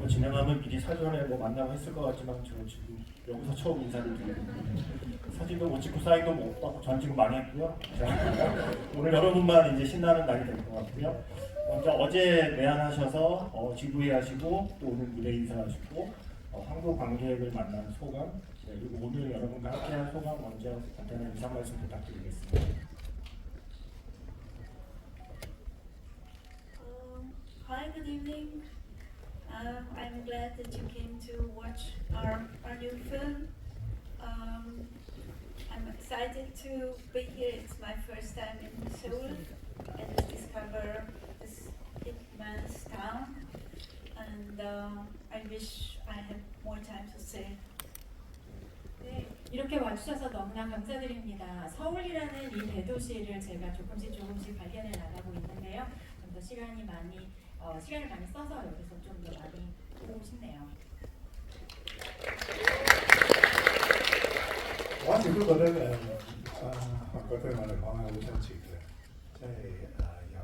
진행하면 미리 사전에 뭐 만나고 했을 것 같지만 저 지금 여기서 처음 인사를 드립니다. 사진도 못 찍고 사인도 못 받고 전 지금 망했고요. 자, 오늘 여러분만 이제 신나는 날이 될 것 같고요. 먼저 어제 내한하셔서 지부회하시고 또 오늘 무대 인사하시고 한국 관객을 만난 소감 그리고 오늘 여러분과 함께한 소감 먼저 간단한 인사 말씀 부탁드리겠습니다. Hi, good evening. I'm glad that you came to watch our new film. I'm excited to be here. It's my first time in Seoul and to discover this immense town. And I wish I had more time to stay. 네, 이렇게 와주셔서 너무나 감사드립니다. 서울이라는 이 대도시를 제가 조금씩 발견해 나가고 있는데요. 좀 더 시간을 많이 써서 여기서 좀 더 많이 보고 싶네요. 我一直都覺得韓國對我嚟講係好親切嘅，即係由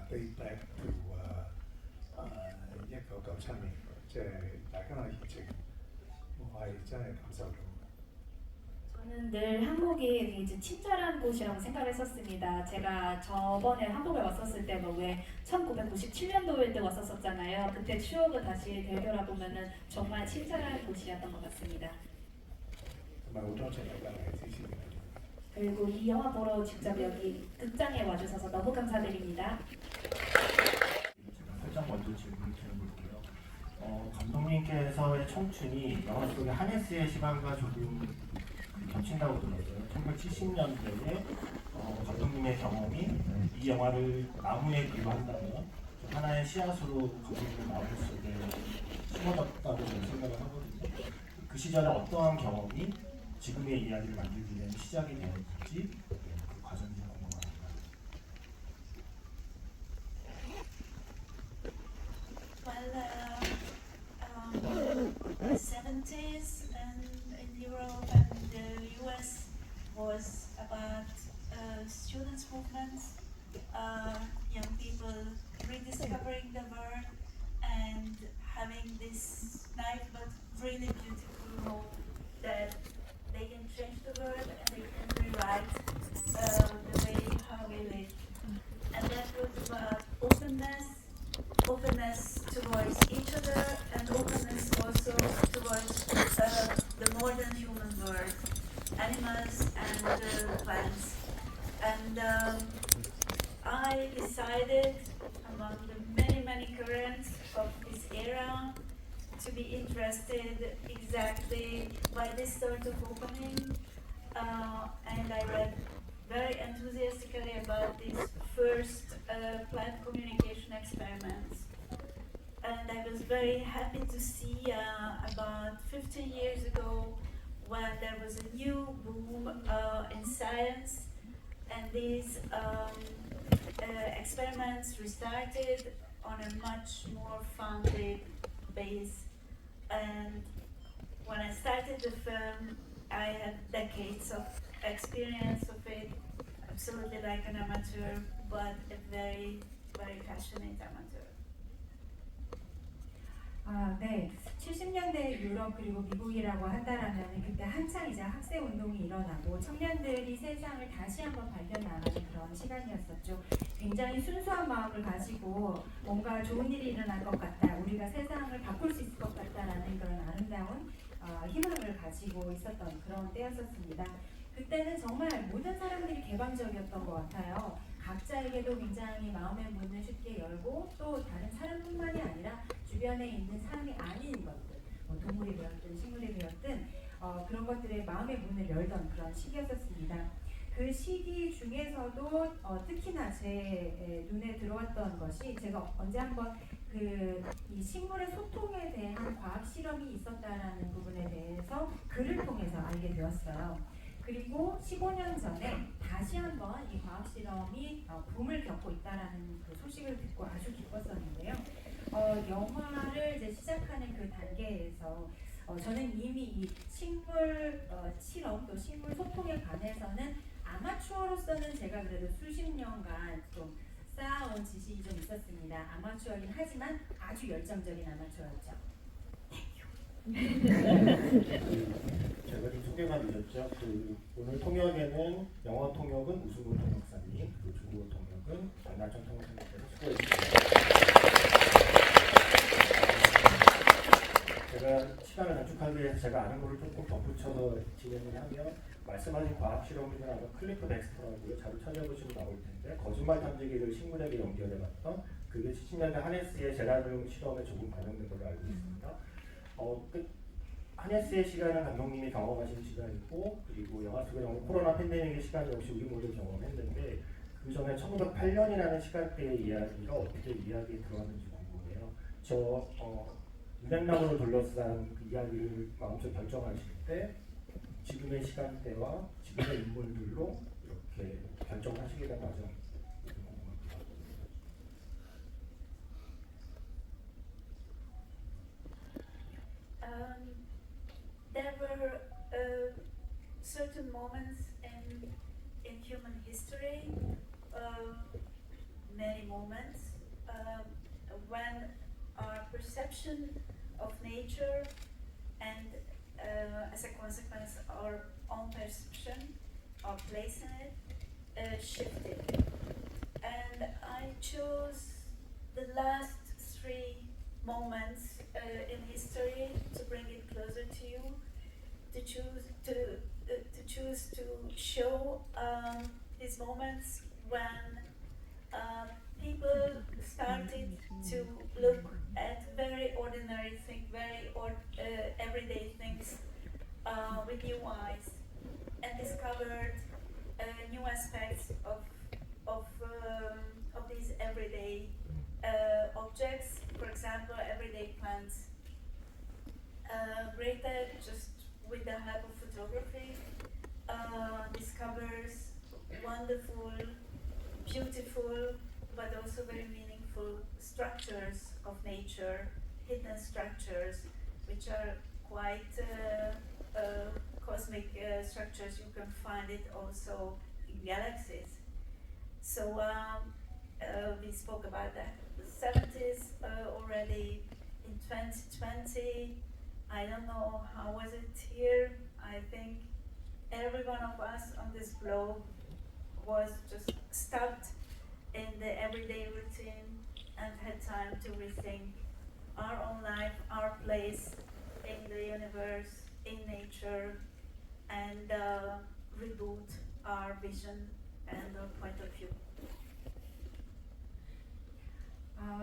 date back to 1997年，即係大家嘅熱情，我係真係感受到。 저는 늘 한국이 되게 친절한 곳이라고 생각을 했었습니다. 제가 저번에 한국에 왔었을 때 왜 1997년도에 때 왔었잖아요. 그때 추억을 다시 되돌아보면은 정말 친절한 곳이었던 것 같습니다. 정말好多謝大家嘅支持。 그리고 이 영화 보러 직접 여기 극장에 와주셔서 너무 감사드립니다. 제가 살짝 먼저 질문을 드려볼게요. 감독님께서의 청춘이 영화 속의 하네스의 시간과 조금 겹친다고 들었어요. 1970년대에 감독님의 경험이 이 영화를 나무에 비유한다면 하나의 씨앗으로 감독님의 마음속에 심어졌다고 저는 생각을 하거든요. 그 시절에 어떠한 경험이 지금의 이야기를 만들기 위한 시작이 되었는지 그 과정이 좀 궁금합니다. The 70s in Europe and the US was about students' movements, young people rediscovering the world and having this naive but really beautiful hope that they can change the world and they can rewrite the way how we live. And that was about openness towards each other and openness also towards the modern human world, animals and plants. And I decided among the many currents of this era to be interested exactly by this sort of opening, and I read very enthusiastically about these first plant communication experiments. And I was very happy to see about 50 years ago when there was a new boom in science, and these experiments restarted on a much more founded base. And when I started the film, I had decades of experience of it, absolutely like an amateur, but a very passionate amateur. 네. 70년대 유럽 그리고 미국이라고 한다라면 그때 한창 이제 학생 운동이 일어나고 청년들이 세상을 다시 한번 발견하는 그런 시간이었었죠. 굉장히 순수한 마음을 가지고 뭔가 좋은 일이 일어날 것 같다, 우리가 세상을 바꿀 수 있을 것 같다라는 그런 아름다운 희망을 가지고 있었던 그런 때였었습니다. 그때는 정말 모든 사람들이 개방적이었던 것 같아요. 각자에게도 굉장히 마음의 문을 쉽게 열고 또 다른 사람뿐만이 아니라 주변에 있는 사람이 아닌 것들, 동물이 되었든 식물이 되었든 그런 것들의 마음의 문을 열던 그런 시기였었습니다. 그 시기 중에서도 특히나 제 눈에 들어왔던 것이 제가 언제 한번 이 식물의 소통에 대한 과학 실험이 있었다라는 부분에 대해서 글을 통해서 알게 되었어요. 그리고 15년 전에 다시 한번 이 과학 실험이 붐을 겪고 있다라는 그 소식을 듣고 아주 기뻤었는데요. 영화를 이제 시작하는 그 단계에서 저는 이미 이 식물 실험 또 식물 소통에 관해서는 아마추어로서는 제가 그래도 수십 년간 좀 쌓아온 지식이 좀 있었습니다. 아마추어긴 하지만 아주 열정적인 아마추어였죠. 제가 좀 소개가 늦었죠. 오늘 통역에는 영어 통역은 우승훈 통역사님, 그리고 중국어 통역은 장나천 통역사님께서 수고해주셨습니다. 제가 시간을 단축하기 위해서 제가 아는 거를 조금 덧붙여서 진행을 하면 말씀하신 과학 실험들은 아마 클리프 덱스터라고요. 자료 찾아보시면 나올 텐데 거짓말 탐지기를 식물에게 연결해봤던 그게 70년대 하네스의 제라늄 실험에 조금 반영된 걸로 알고 있습니다. 하네스의 시간은 감독님이 경험하신 시간이고 그리고 영화 속의 경우 코로나 팬데믹의 시간 역시 우리 모두 경험했는데 그 전에 1908년이라는 시간대의 이야기가 어떻게 이야기에 들어갔는지 궁금해요. 저 인맥나무를 둘러싼 그 이야기를 마음속에 결정하실 때 지금의 시간대와 지금의 인물들로 이렇게 결정하시게 된 과정 궁금합니다. There were certain moments in human history, many moments, when our perception of nature and as a consequence our own perception, our place in it, shifted. And I chose the last three moments in history to bring it closer to you, to choose to show these moments when people started to look at very ordinary things, everyday things with new eyes, and discovered new aspects of these everyday objects. For example, everyday plants. Greta, just with the help of photography, discovers wonderful, beautiful, but also very meaningful structures of nature, hidden structures, which are quite cosmic structures. You can find it also in galaxies. So we spoke about that in the 70s already. In 2020, I don't know how was it here. I think every one of us on this globe was just stopped in the everyday routine and had time to rethink our own life, our place in the universe, in nature, and reboot our vision and our point of view.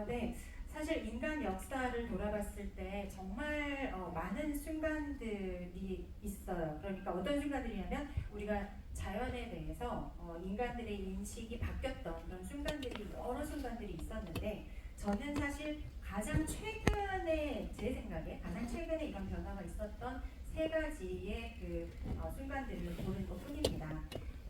네. 사실 인간 역사를 돌아봤을 때 정말 많은 순간들이 있어요. 그러니까 어떤 순간들이냐면 우리가 자연에 대해서 인간들의 인식이 바뀌었던 그런 순간들이 여러 순간들이 있었는데 저는 사실 가장 최근에 제 생각에 가장 최근에 이런 변화가 있었던 세 가지의 그 순간들을 보는 것뿐입니다.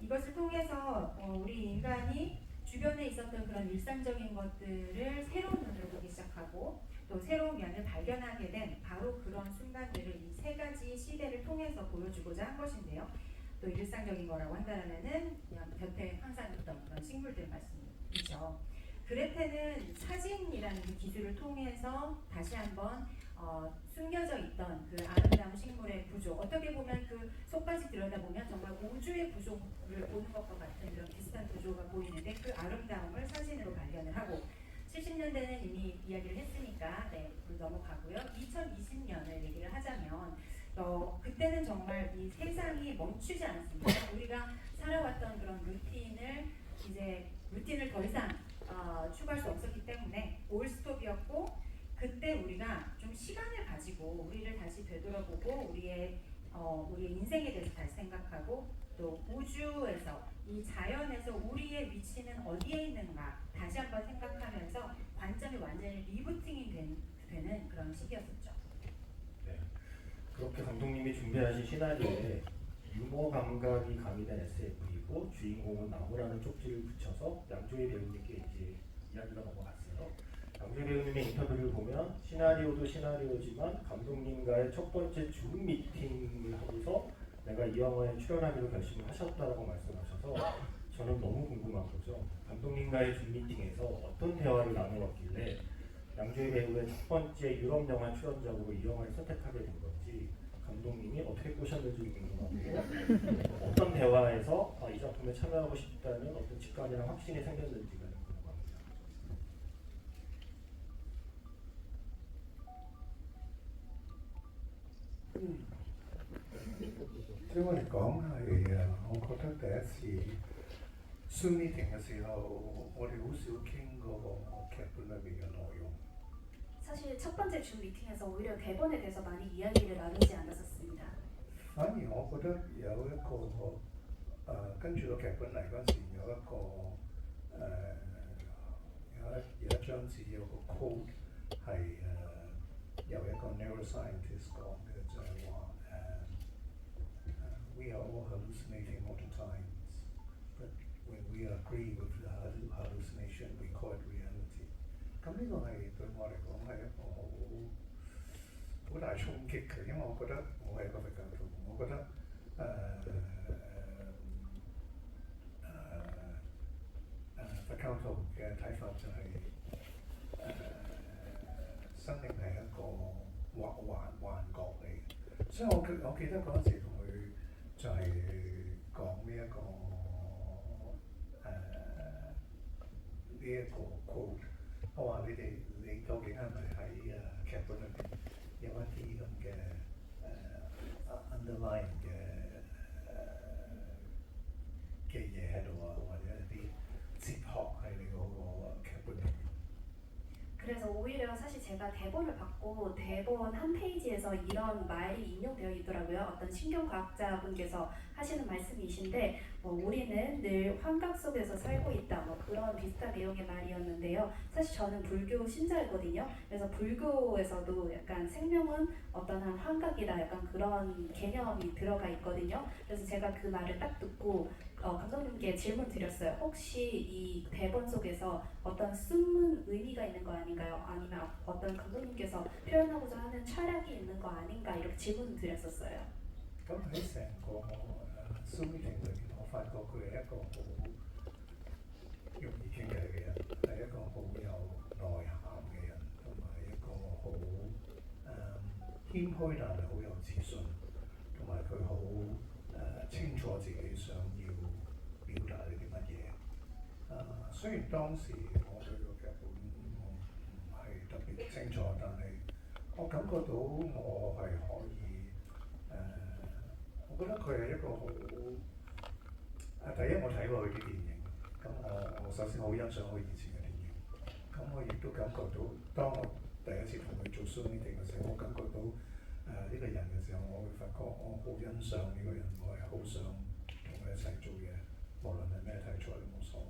이것을 통해서 우리 인간이 주변에 있었던 그런 일상적인 것들을 새로운 눈으로 보기 시작하고 또 새로운 면을 발견하게 된 바로 그런 순간들을 이 세 가지 시대를 통해서 보여주고자 한 것인데요. 또 일상적인 거라고 한다면은 그냥 곁에 항상 있던 그런 식물들 말씀이죠. 그레테는 사진이라는 그 기술을 통해서 다시 한번 숨겨져 있던 그 아름다운 식물의 구조, 어떻게 보면 그 속까지 들여다보면 정말 우주의 구조를 보는 것과 같은 그런 비슷한 구조가 보이는데 그 아름다움을 사진으로 발견을 하고 70년대는 이미 이야기를 했으니까 네, 넘어가고요. 2020년을 얘기를 하자면 그때는 정말 이 세상이 멈추지 않았습니다. 우리가 살아왔던 그런 루틴을 더 이상 추구할 수 없었기 때문에 올스톱이었고 그때 우리가 좀 시간을 가지고 우리를 다시 되돌아보고 우리의 인생에 대해서 다시 생각하고 또 우주에서 이 자연에서 우리의 위치는 어디에 있는가 다시 한번 생각하면서 관점이 완전히 리부팅이 되는 그런 시기였었죠. 네. 그렇게 감독님이 준비하신 시나리오에 유머 감각이 가미된 SF이고 주인공은 나무라는 쪽지를 붙여서 양조희 배우님께 이제 이야기가 넘어갔어요. 양조희 배우님의 인터뷰를 보면 시나리오도 시나리오지만 감독님과의 첫 번째 줌 미팅을 하고서 내가 이 영화에 출연하기로 결심을 하셨다고 말씀하셔서 저는 너무 궁금한 거죠. 감독님과의 줌 미팅에서 어떤 대화를 나누었길래 양조위 배우의 첫 번째 유럽 영화 출연작으로 이 영화를 선택하게 된 건지 감독님이 어떻게 꼬셨는지 궁금하고 어떤 대화에서 이 작품에 참여하고 싶다는 어떤 직감이나 확신이 생겼는지가 궁금합니다.即係我嚟講係我覺得第一次 Zoom meeting 嘅時候，我哋好少傾嗰個劇本裏邊嘅內容。 사실 첫 번째 줌 미팅에서 오히려 대본에 대해서 많이 이야기를 나누지 않았었습니다. 反而我覺得有一個跟住個劇本嚟嗰陣時，有一個有一張紙有個 code 係由一個 neuroscientist 講嘅，就係話we are all hallucinating all the time, but when we agree with the hallucination, we call it reality。咁呢個係對我嚟講係一個好大衝擊嘅，因為我覺得我係一個佛教徒，我覺得佛教徒嘅睇法就係生命係一個幻覺嚟嘅，所以我記得嗰陣時同佢就係講呢一個呢一個 quote， 我話你究竟係咪喺劇本裏邊有一啲咁嘅underline 嘅嘢喺度啊，或者一啲哲學喺你嗰個劇本裏面。 그래서 오히려 사실 제가 대본을 받고 대본 한 페이지에서 이런 말이 인용되어 있더라고요. 어떤 신경과학자분께서 하시는 말씀이신데 우리는 늘 환각 속에서 살고 있다. 그런 비슷한 내용의 말이었는데요. 사실 저는 불교 신자이거든요. 그래서 불교에서도 약간 생명은 어떤 한 환각이다. 약간 그런 개념이 들어가 있거든요. 그래서 제가 그 말을 딱 듣고 감독님께 질문 드렸어요. 혹시 이 대본 속에서 어떤 숨은 의미가 있는 거 아닌가요? 아니면 어떤 감독님께서 표현하고자 하는 철학이 있는 거 아닌가? 이렇게 질문 드렸었어요. 咁喺成個Zoom meeting 裏邊，我發覺佢係一個好容易傾偈嘅人，係一個好有內涵嘅人，同埋一個好謙虛但係好有自信，同埋佢好清楚自己想要表達呢啲乜嘢。雖然當時我對個劇本我唔係特別清楚，但係我感覺到我係可以我覺得佢係一個好第一我睇過佢啲電影，咁我首先好欣賞佢以前嘅電影，咁我亦都感覺到當我第一次同佢做 Zoom meeting 嘅時候，我感覺到呢個人嘅時候，我會發覺我好欣賞呢個人，我係好想同佢一齊做嘢，無論係咩題材都冇所謂。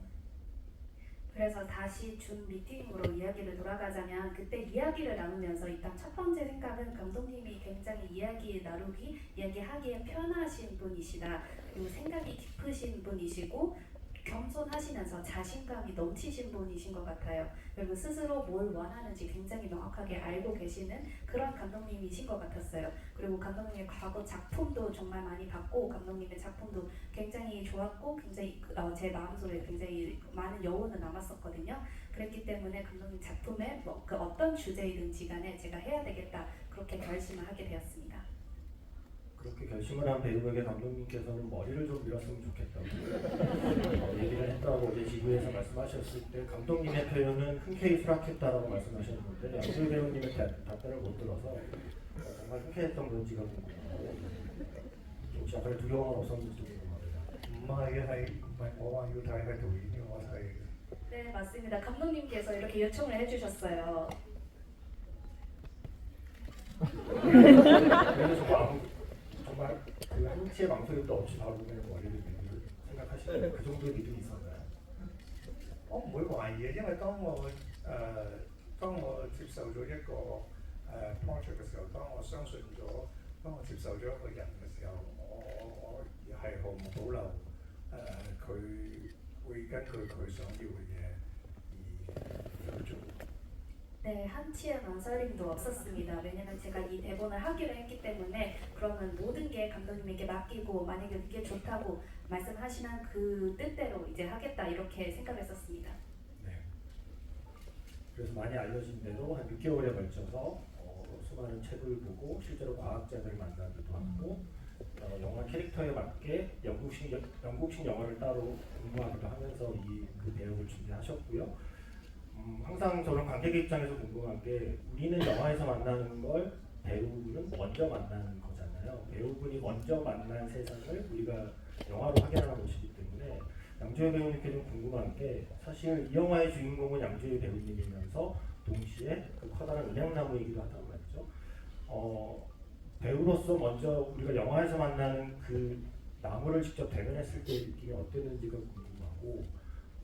그래서 다시 줌 미팅으로 이야기를 돌아가자면 그때 이야기를 나누면서 일단 첫 번째 생각은 감독님이 굉장히 이야기하기에 편하신 분이시다. 그리고 생각이 깊으신 분이시고 겸손하시면서 자신감이 넘치신 분이신 것 같아요. 그리고 스스로 뭘 원하는지 굉장히 명확하게 알고 계시는 그런 감독님이신 것 같았어요. 그리고 감독님의 과거 작품도 정말 많이 봤고 감독님의 작품도 굉장히 좋았고 굉장히 제 마음속에 굉장히 많은 여운을 남았었거든요. 그랬기 때문에 감독님 작품에 그 어떤 주제이든지 간에 제가 해야 되겠다 그렇게 결심을 하게 되었습니다. 그렇게 결심을 한 배우에게 감독님께서는 머리를 좀 밀었으면 좋겠다고 얘기를 했다고 어제 지구에서 말씀하셨을 때 감독님의 표현은 흔쾌히 수락했다라고 말씀하셨는데 양조위 배우님의 답변을 못 들어서 정말 흔쾌했던 건지가 궁금하고 혹시 약간의 두려움은 없었는지도 궁금합니다. 唔係唔係我話要睇係導演要我睇嘅。 네 맞습니다. 감독님께서 이렇게 요청을 해주셨어요. 그래서 정말 그 한치의 망설임도 없이 바로 그냥 머리를 밀 생각하시는 그 정도의 믿음이 있었나요? 我唔會懷疑嘅，因為當我接受咗一個project 嘅時候，當我相信咗，當我接受咗一個人嘅時候，我係毫無保留佢會根據佢想要嘅嘢而去做。 네, 한치의 망설임도 없었습니다. 왜냐면 제가 이 대본을 하기로 했기 때문에 그러면 모든 게 감독님에게 맡기고 만약에 그게 좋다고 말씀하시는 그 뜻대로 이제 하겠다 이렇게 생각했었습니다. 네. 그래서 많이 알려진 대로 한 6개월에 걸쳐서 수많은 책을 보고 실제로 과학자들을 만나기도 하고 영화 캐릭터에 맞게 영국식 영화를 따로 공부하기도 하면서 그 배역을 준비하셨고요. 항상 저는 관객 입장에서 궁금한 게 우리는 영화에서 만나는 걸 배우는 먼저 만나는 거잖아요. 배우분이 먼저 만난 세상을 우리가 영화로 확인하는 것이기 때문에 양조위 배우님께 좀 궁금한 게 사실 이 영화의 주인공은 양조위 배우님이면서 동시에 그 커다란 은행나무이기도 하단 말이죠. 배우로서 먼저 우리가 영화에서 만나는 그 나무를 직접 대면했을 때 느낌이 어땠는지가 궁금하고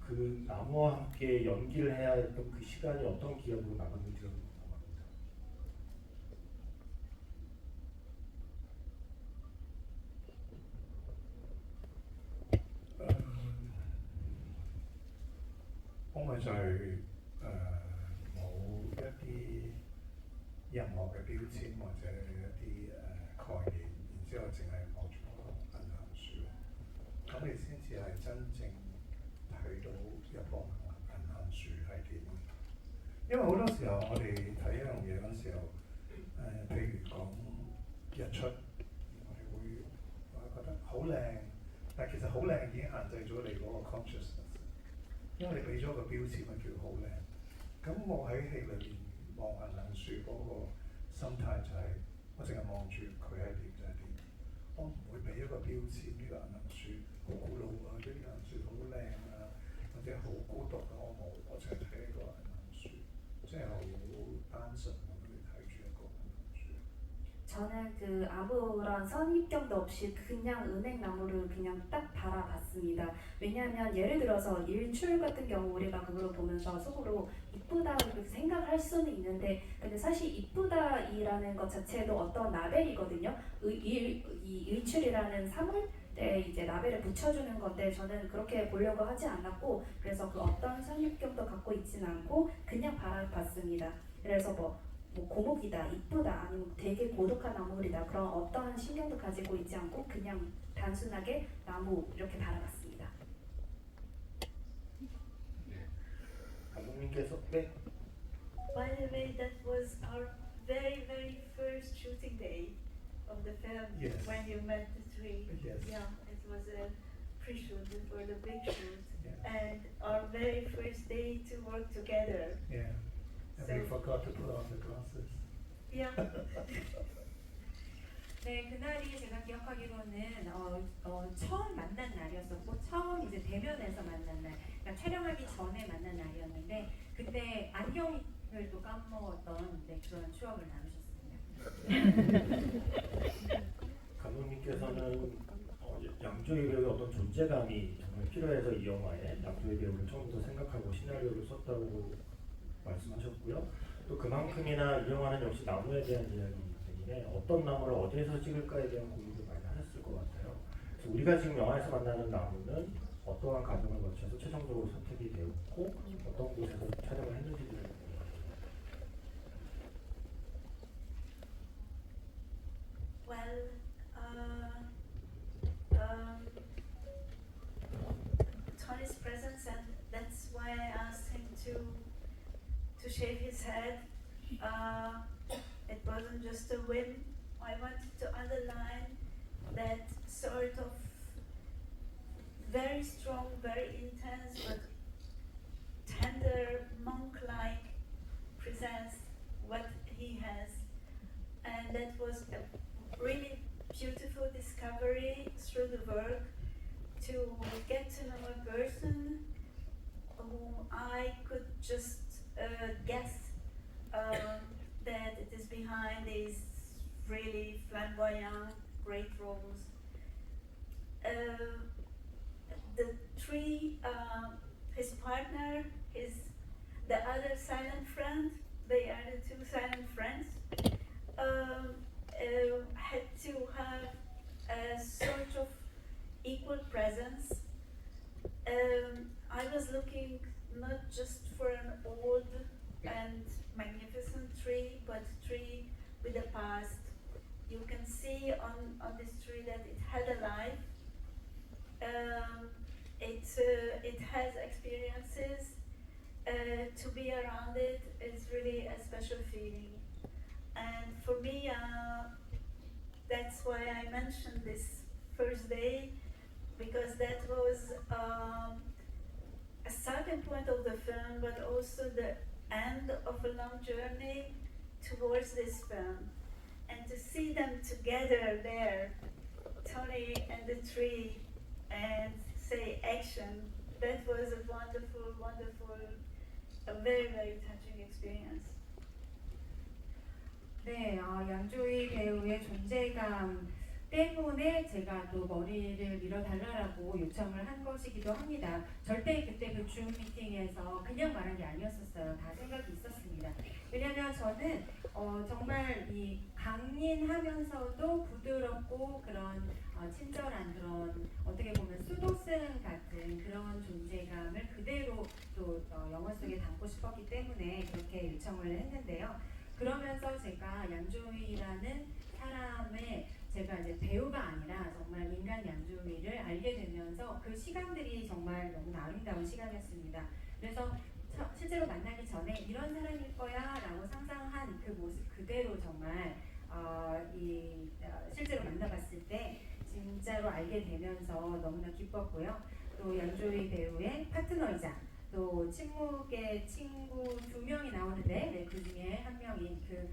그 나무와 함께 연기를 해야 했던 그 시간이 어떤 기억으로 남았는지가 궁금합니다.我咪就係冇一啲任何嘅標籤或者一啲概念，然之後淨係望住嗰個銀杏樹，咁你先至係真正睇到一棵銀杏樹係點。因為好多時候我哋睇一樣嘢嗰陣時候，譬如講日出，我哋會覺得好靚，但其實好靚已經限制咗你嗰個 consciousness。因為你俾咗個標籤咪叫好靚，咁我喺戲裏邊望銀杏樹嗰個心態就係、我淨係望住佢係點就係點，我唔會俾一個標籤呢、個銀杏樹好古老啊，呢個銀杏樹好靚啊，或者好孤獨啊，我冇，我淨係睇一個銀杏樹，即係好單純咁去睇住一個銀杏樹。 저는 그 아무런 선입견도 없이 그냥 은행나무를 그냥 딱 바라봤습니다. 왜냐하면 예를 들어서 일출 같은 경우 우리가 그걸 보면서 속으로 이쁘다 이렇게 생각할 수는 있는데 근데 사실 이쁘다이라는 것 자체도 어떤 라벨이거든요. 이 일출이라는 3월에 이제 라벨을 붙여주는 건데 저는 그렇게 보려고 하지 않았고 그래서 그 어떤 선입견도 갖고 있지는 않고 그냥 바라봤습니다. 그래서 뭐 고목이다, 이쁘다, 아니면 되게 고독한 나무들이다 그런 어떠한 신경도 가지고 있지 않고 그냥 단순하게 나무 이렇게 바라봤습니다. 감독님께서 네. By the way, that was our very first shooting day of the film. Yes. When you met the three. Yes. Yeah, it was a pre-shoot before the big shoot, Yeah. and our very first day to work together. Yeah. And we forgot to put on the glasses. Yeah. 네, 그날이 제가 기억하기로는 처음 만난 날이었었고 처음 이제 대면에서 만난 날, 그러니까 촬영하기 전에 만난 날이었는데 그때 안경을 또 까먹었던 그런 추억을 나누셨습니다. 감독님께서는 양조위 배우의 어떤 존재감이 정말 필요해서 이 영화에 양조위 배우를 처음부터 생각하고 시나리오를 썼다고 말씀하셨고요. 또 그만큼이나 이 영화는 역시 나무에 대한 이야기이기 때문에 어떤 나무를 어디에서 찍을까에 대한 고민도 많이 하셨을 것 같아요. 그래서 우리가 지금 영화에서 만나는 나무는 어떠한 과정을 거쳐서 최종적으로 선택이 되었고 어떤 곳에서 촬영을 했는지를 Well, Tony's presence, and that's why I asked him to shave his head. It wasn't just a whim. I wanted to underline that sort of very strong, very intense, but tender, monk-like presence what he has, and that was a really beautiful discovery through the work to get to know a person whom I could just guess that it is behind these really flamboyant, great roles. The three, his partner, the other silent friend, they are the two silent friends, had to have a sort of equal presence. I was looking not just for an old and magnificent you can see on this tree that it had a life. It has experiences. To be around it is really a special feeling. And for me, that's why I mentioned this first day, because that was a starting point of the film, but also the end of a long journey towards this film. And to see them together there, Tony and the tree, and say action, that was a wonderful, wonderful, a very, very touching experience. 네, 양조희 배우의 존재감 때문에 제가 또 머리를 밀어달라고 요청을 한 것이기도 합니다. 절대 그때 그 줌 미팅에서 그냥 말한 게 아니었었어요. 다 생각이 있었습니다. 왜냐면 저는 정말 이 강인하면서도 부드럽고 그런 친절한 그런 어떻게 보면 수도승 같은 그런 존재감을 그대로 또 영화 속에 담고 싶었기 때문에 그렇게 요청을 했는데요. 그러면서 제가 양조위라는 사람의 제가 이제 배우가 아니라 정말 인간 양조위를 알게 되면서 그 시간들이 정말 너무 아름다운 시간이었습니다. 그래서 실제로 만나기 전에 이런 사람일 거야라고 상상한 그 모습 그대로 정말 실제로 만나봤을 때 진짜로 알게 되면서 너무나 기뻤고요. 또 양조위 배우의 파트너이자 또 침묵의 친구 2명이 나오는데 네, 그 중에 한 명인 그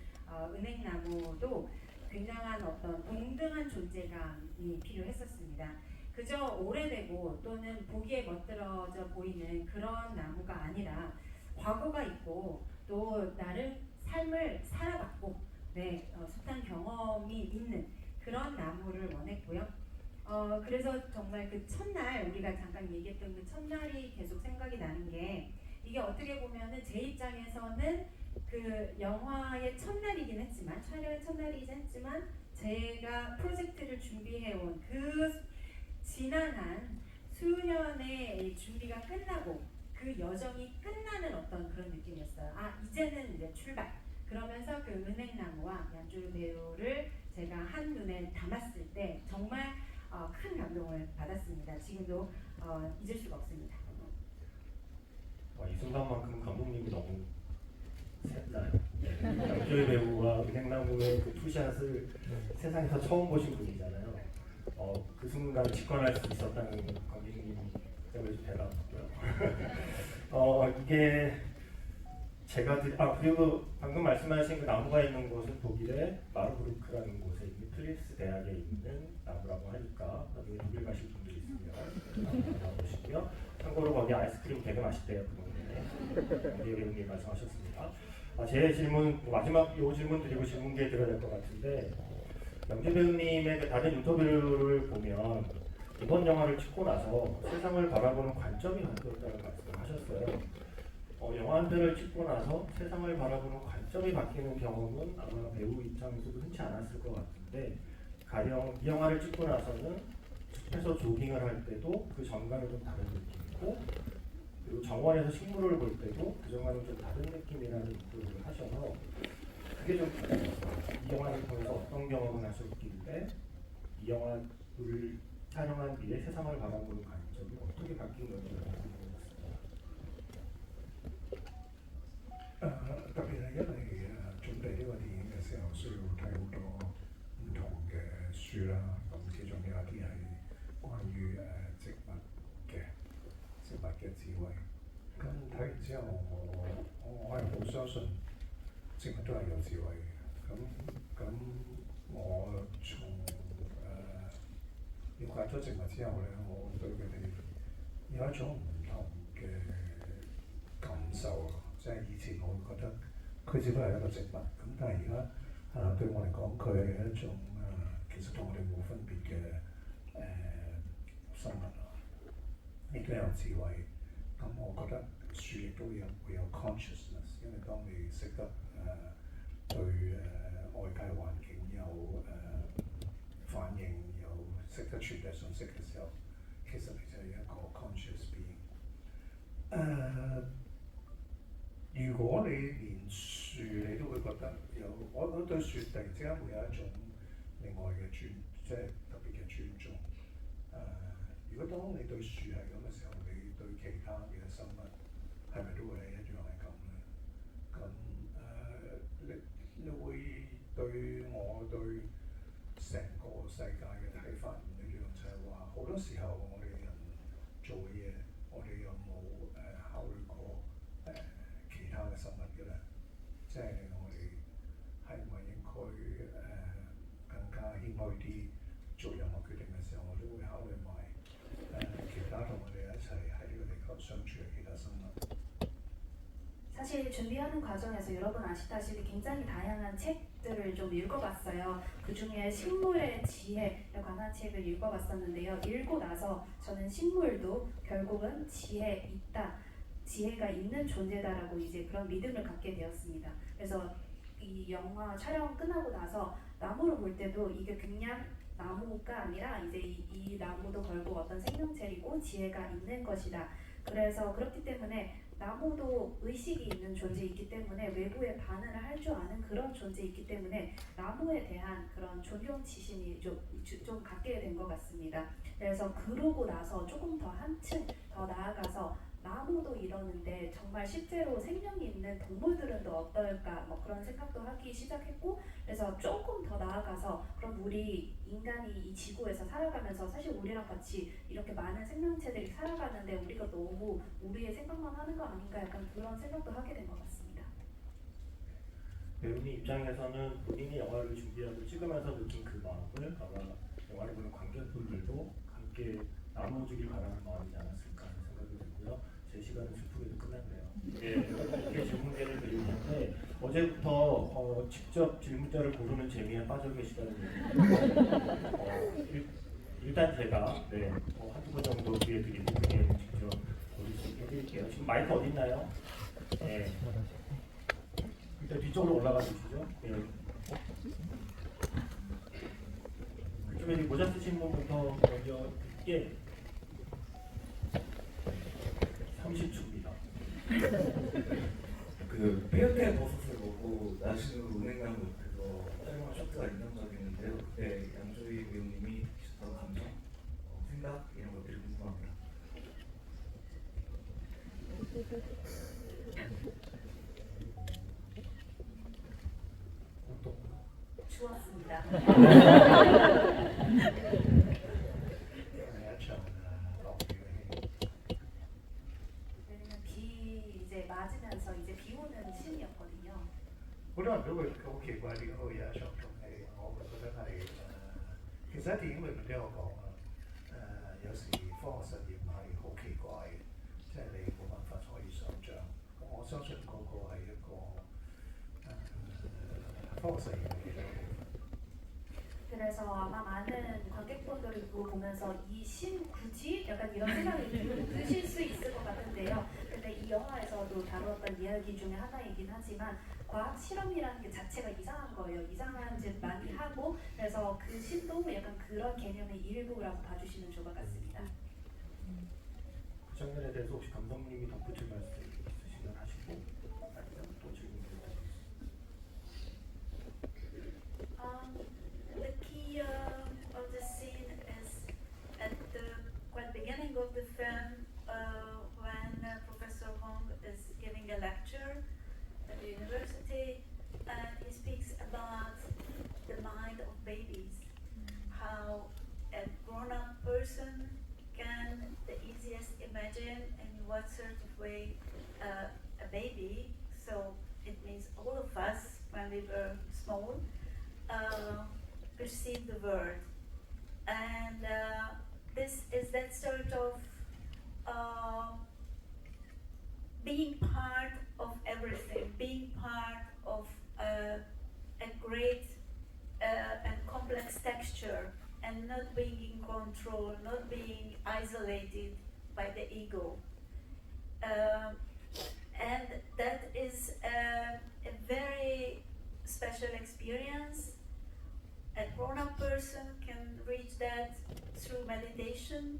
은행나무도 굉장한 어떤 동등한 존재감이 필요했었습니다. 그저 오래되고 또는 보기에 멋들어져 보이는 그런 나무가 아니라 과거가 있고 또 나름 삶을 살아봤고 네, 숱한 경험이 있는 그런 나무를 원했고요. 그래서 정말 그 첫날 우리가 잠깐 얘기했던 그 첫날이 계속 생각이 나는 게 이게 어떻게 보면은 제 입장에서는 그 영화의 첫날이긴 했지만 촬영의 첫날이긴 했지만 제가 프로젝트를 준비해온 그 지난한 수년의 준비가 끝나고 그 여정이 끝나는 어떤 그런 느낌이었어요. 이제는 이제 출발. 그러면서 그 은행나무와 양조위 배우를 제가 한눈에 담았을 때 정말 큰 감동을 받았습니다. 지금도 잊을 수가 없습니다. 이 순간만큼 감독님이 너무 샜나요? 양조위 배우와 은행나무의 그 투샷을 세상에서 처음 보신 분이잖아요. 그 순간 직관할 수 있었다는 감독님 때문에 좀 대단하고요. 이게 제가 그리고 방금 말씀하신 그 나무가 있는 곳은 독일의 마르부르크라는 곳에 있는 필립스 대학에 있는 나무라고 하니까 나중에 독일 가실 분들이 있으면 나오시고요. 참고로 거기 아이스크림 되게 맛있대요. 그 동네에. 우리 배우님 말씀하셨습니다. 제 질문 마지막 요 질문 드리고 질문기에 들어야 될 것 같은데 양조위 배우님의 그 다른 인터뷰를 보면 이번 영화를 찍고 나서 세상을 바라보는 관점이 바뀌었다는 말씀을 하셨어요. 영화 한 편을 찍고 나서 세상을 바라보는 관점이 바뀌는 경험은 아마 배우 입장에서도 흔치 않았을 것 같은데 가령 이 영화를 찍고 나서는 숲에서 조깅을 할 때도 그 전과는 좀 다른 느낌이고 그리고 정원에서 식물을 볼 때도 그 전과는 좀 다른 느낌이라는 인터뷰를 하셔서 그게 좀 이 영화를 통해서 어떤 경험을 하셨길래 이 영화를 촬영한 뒤에 세상을 바라보는 관점이 어떻게 바뀐 건지 궁금합니다. 特別係因為準備呢個電影嘅時候，需要睇好多唔同嘅書啦。咁其中有一啲係關於植物嘅智慧。咁睇完之後，我係好相信植物都係有智慧嘅。咁我從了解咗植物之後咧，我對佢哋有一種唔同嘅感受。即係以前我會覺得佢只不過係一個植物，咁但係而家對我嚟講，佢係一種其實同我哋冇分別嘅生物，亦都有智慧。咁我覺得樹亦都會有 consciousness， 因為當你識得對外界環境有反應，又識得傳遞信息嘅時候，其實你就係一個 conscious being。如果你連樹你都會覺得有，我對樹突然之間會有一種另外嘅即係特別嘅尊重。如果當你對樹係咁嘅時候，你對其他嘅生物係咪都會係一樣係咁咧？咁你會對我對成個世界嘅睇法唔一樣，就係話好多時候我哋人做嘅嘢，我哋有冇考慮過其他嘅生物嘅咧？即係我哋係咪應該更加謙虛啲做任何決定嘅時候，我都會考慮埋其他同我哋一齊喺呢個地球相處嘅其他生物。 사실 준비하는 과정에서 여러분 아시다시피 굉장히 다양한 책들을 좀 읽어봤어요. 그 중에 식물의 지혜에 관한 책을 읽어봤었는데요. 읽고 나서 저는 식물도 결국은 지혜가 있는 존재다라고 이제 그런 믿음을 갖게 되었습니다. 그래서 이 영화 촬영 끝나고 나서 나무를 볼 때도 이게 그냥 나무가 아니라 이제 이 나무도 결국 어떤 생명체이고 지혜가 있는 것이다. 그래서 그렇기 때문에 나무도 의식이 있는 존재이기 때문에 외부에 반응을 할 줄 아는 그런 존재이기 때문에 나무에 대한 그런 존경지심이 좀 갖게 된 것 같습니다. 그래서 그러고 나서 조금 더 한층 더 나아가서 나무도 이러는데 정말 실제로 생명이 있는 동물들은 또 어떨까 뭐 그런 생각도 하기 시작했고 그래서 조금 더 나아가서 그럼 우리 인간이 이 지구에서 살아가면서 사실 우리랑 같이 이렇게 많은 생명체들이 살아가는데 우리가 너무 우리의 생각만 하는 거 아닌가 약간 그런 생각도 하게 된 것 같습니다. 배우님 입장에서는 본인이 영화를 준비하고 찍으면서 느낀 그 마음을 아마 영화를 보는 관객분들도 함께 나눠주길 바라는 마음이지 않았을까 하는 생각이 들고요. 제 시간은 슬프게도 끝났네요. 이렇게 질문제를 드릴 텐데 어제부터 직접 질문자를 고르는 재미에 빠져 계시다는 얘기인데 일단 제가 한두 분 정도 기회 드리고 그냥 직접 고를 수 있게 해드릴게요. 지금 마이크 어디 있나요? 네. 일단 뒤쪽으로 올라가 주시죠. 네. 그쪽에 모자 쓰신 분부터 먼저 예. 30초입니다. 그 페어테 버섯을 먹고 나시는 은행나무 옆에서 촬영한 쇼트가 인상적이었는데요. 그때 양조희 배우님이 주셨던 감정, 생각 이런 것들이 궁금합니다. 좋았습니다. 왜냐면 비 이제 맞으면서 이제 비 오는 신이었거든요. 好多人都會好奇怪點解會有一場咁戲，我會覺得係其實喺電影裏面都有講有時科學實驗係好奇怪嘅，即係你冇辦法可以想像。咁我相信嗰個係一個科學實驗嘅其中一部分。 그래서 아마 많은 관객분들이 그거 보면서 이 신 굳이 약간 이런 생각이 드실 수 있을 것 같은데요. 근데 이 영화에서도 다루었던 이야기 중에 하나이긴 하지만 과학 실험이라는 게 자체가 이상한 거예요. 이상한 짓 많이 하고 그래서 그 신도 약간 그런 개념의 일부라고 봐주시면 좋을 것 같습니다. 그 장면에 대해서 혹시 감독님이 덧붙일 말씀 있으시면 하시고 아니면 또 질문 드리겠습니다. The key of the scene is at the quite beginning of the film when Professor Hong is giving a lecture at the university and he speaks about the mind of babies, how a grown-up person can the easiest imagine in what sort of way a baby, so it means all of us when we were small, perceive the world, and this is that sort of being part of everything, being part of a great and complex texture, and not being in control, not being isolated by the ego. And that is a very special experience. A grown-up person can reach that through meditation,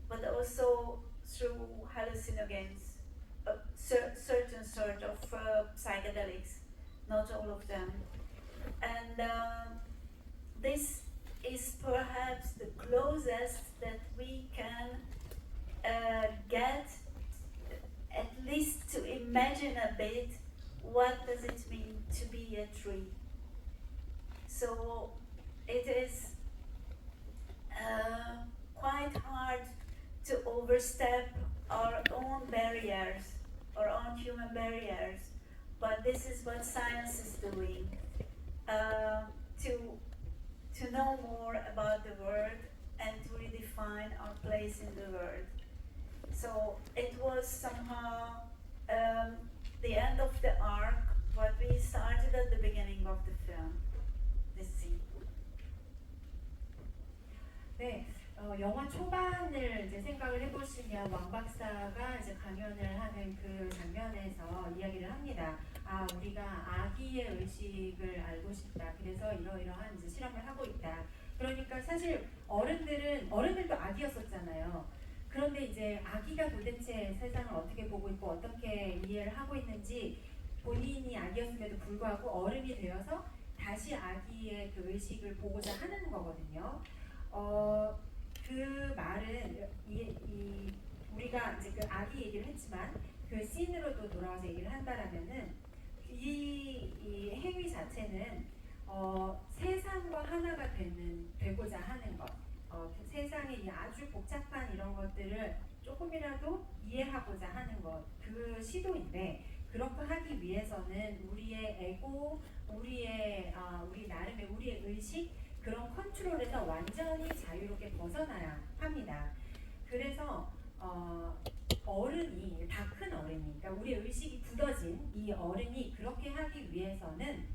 but also through hallucinogens, certain sort of psychedelics, not all of them. And this perhaps the closest that we can get, at least to imagine a bit what does it mean to be a tree. So it is quite hard to overstep our own barriers, our own human barriers, but this is what science is doing, to know more about the world and to redefine our place in the world. So it was somehow the end of the arc, what we started at the beginning of the film, this scene. 네, 영화 초반을 이제 생각을 해보시면 왕 박사가 이제 강연을 하는 그 장면에서 이야기를 합니다. 아, 우리가 아기의 의식을 알고 싶다. 그래서 이러이러한 이제 실험을 하고 있다. 그러니까 사실 어른들도 아기였었잖아요. 그런데 이제 아기가 도대체 세상을 어떻게 보고 있고 어떻게 이해를 하고 있는지 본인이 아기였음에도 불구하고 어른이 되어서 다시 아기의 그 의식을 보고자 하는 거거든요. 그 말은 우리가 이제 그 아기 얘기를 했지만 그 씬으로 또 돌아와서 얘기를 한다라면은 이 행위 자체는 세상과 하나가 되고자 하는 것, 세상의 이 아주 복잡한 이런 것들을 조금이라도 이해하고자 하는 것, 그 시도인데 그렇게 하기 위해서는 우리의 에고, 우리 나름의 우리의 의식 그런 컨트롤에서 완전히 자유롭게 벗어나야 합니다. 그래서 어른이, 다 큰 어른이, 그러니까 우리의 의식이 굳어진 이 어른이 그렇게 하기 위해서는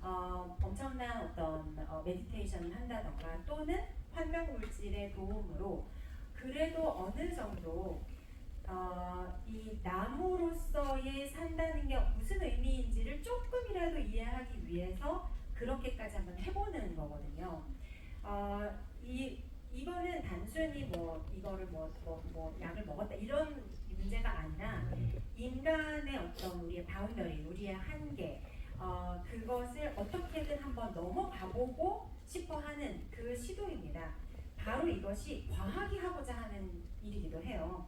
엄청난 어떤 메디테이션을 한다던가 또는 환경 물질의 도움으로 그래도 어느 정도 이 나무로서의 산다는 게 무슨 의미인지를 조금이라도 이해하기 위해서 그렇게까지 한번 해보는 거거든요. 이거는 단순히 이거를 약을 먹었다 이런 문제가 아니라 인간의 어떤 우리의 바운더리, 우리의 한계, 그것을 어떻게든 한번 넘어가보고 싶어하는 그 시도입니다. 바로 이것이 과학이 하고자 하는 일이기도 해요.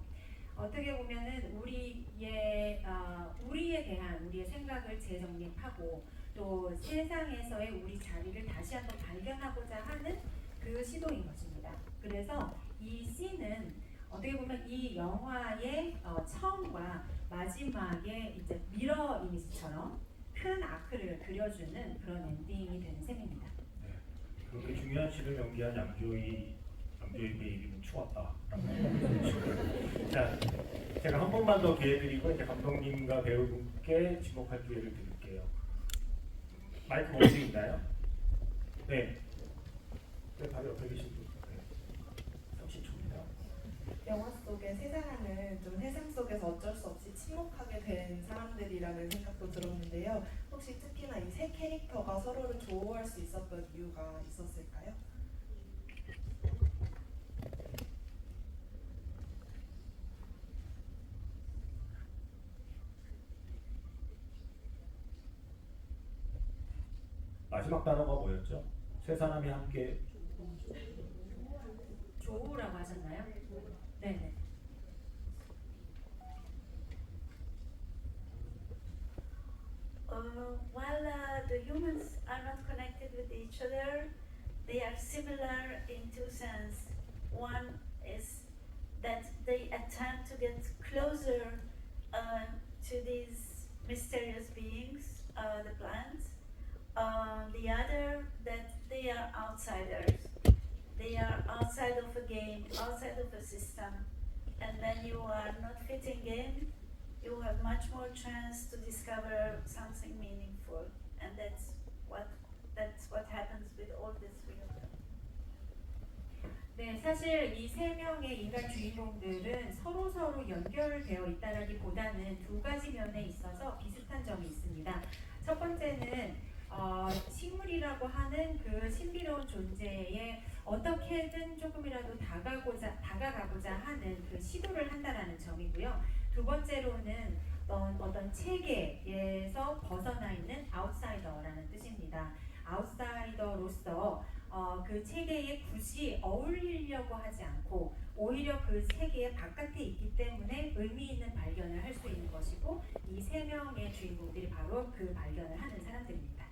어떻게 보면은 우리에 대한 우리의 생각을 재정립하고 또 세상에서의 우리 자리를 다시 한번 발견하고자 하는 그 시도인 것입니다. 그래서 이 씬은 어떻게 보면 이 영화의 처음과 마지막에 이제 미러 이미지처럼 큰 아크를 그려주는 그런 엔딩이 되는 셈입니다. 네. 그렇게 중요한 씬을 연기한 양조희 베이비는 추웠다. 자, 제가 한 번만 더 기회 드리고 이제 감독님과 배우분께 지목할 기회를 드릴게요. 마이크 어디 있나요? 네. 네, 다리 옆에 계신 분. 네. 30초입니다. 영화 속의 세 사람은 좀 세상 속에서 어쩔 수 없이 침묵하게 된 사람들이라는 생각도 들었는데요. 혹시 특히나 이 세 캐릭터가 서로를 조우할 수 있었던 이유가 있었을까요? 마지막 단어가 뭐였죠? 세 사람이 함께 조우라고 하셨나요? 네네. While the humans are not connected with each other, they are similar in two senses. One is that they attempt to get closer to these mysterious beings, the plants. The other, that they are outsiders. They are outside of a game, outside of a system. And when you are not fitting in, you have much more chance to discover something meaningful. And that's what happens with all the three of them. 네, 사실 이 세 명의 인간 주인공들은 서로 연결되어 있다라기보다는 두 가지 면에 있어서 비슷한 점이 있습니다. 첫 번째는 식물이라고 하는 그 신비로운 존재에 어떻게든 조금이라도 다가가고자 하는 그 시도를 한다라는 점이고요. 두 번째로는 어떤 체계에서 벗어나 있는 아웃사이더라는 뜻입니다. 아웃사이더로서 그 그 체계에 굳이 어울리려고 하지 않고 오히려 그 체계의 바깥에 있기 때문에 의미 있는 발견을 할 수 있는 것이고 이 세 명의 주인공들이 바로 그 발견을 하는 사람들입니다.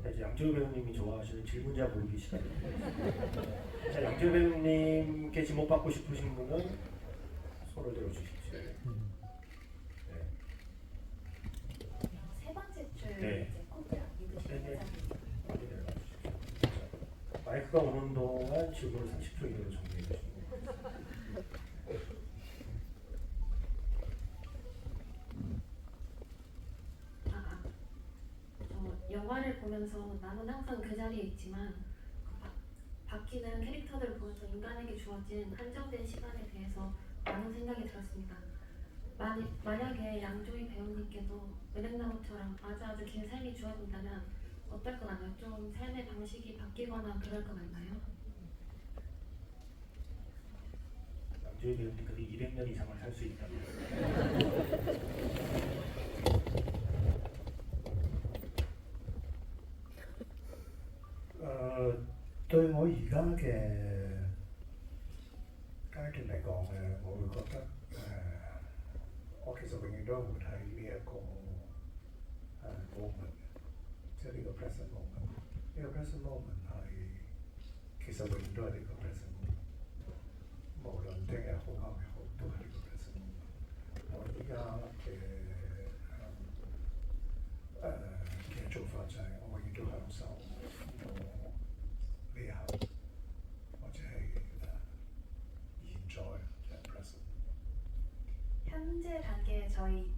자, 이제 양지호 배우님이 좋아하시는 질문자 모으기 시간입니다. 자, 양지호 배우님께 지목받고 싶으신 분은 손을 들어주십시오. 네. 세 번째 줄 네. 이제 코트 안 입으시는 네, 네. 여자분. 빨리 내려가 주십시오. 자, 마이크가 오는 동안 질문을 30초 이내로 정리해 주시고. 영화를 보면서 나는 항상 그 자리에 있지만 바뀌는 캐릭터들을 보면서 인간에게 주어진 한정된 시간에 대해서 많은 생각이 들었습니다. 만약에 양조희 배우님께도 은행나무처럼 아주 긴 삶이 주어진다면 어떨 것 같나요? 좀 삶의 방식이 바뀌거나 그럴 것 같나요? 양지호 배우님 그게 200년 이상을 살 수 있다면 Ờ, 對我而家嘅階段嚟講咧，我會覺得我其實永遠都係會睇呢一個moment，即係呢個 present moment。呢個 present moment 係其實永遠都係呢個 present moment，無論聽日好後日好，都係呢個 present moment。我依家嘅做法就係我永遠都享受呢一刻，或者係現在嘅 present。 현재 단계에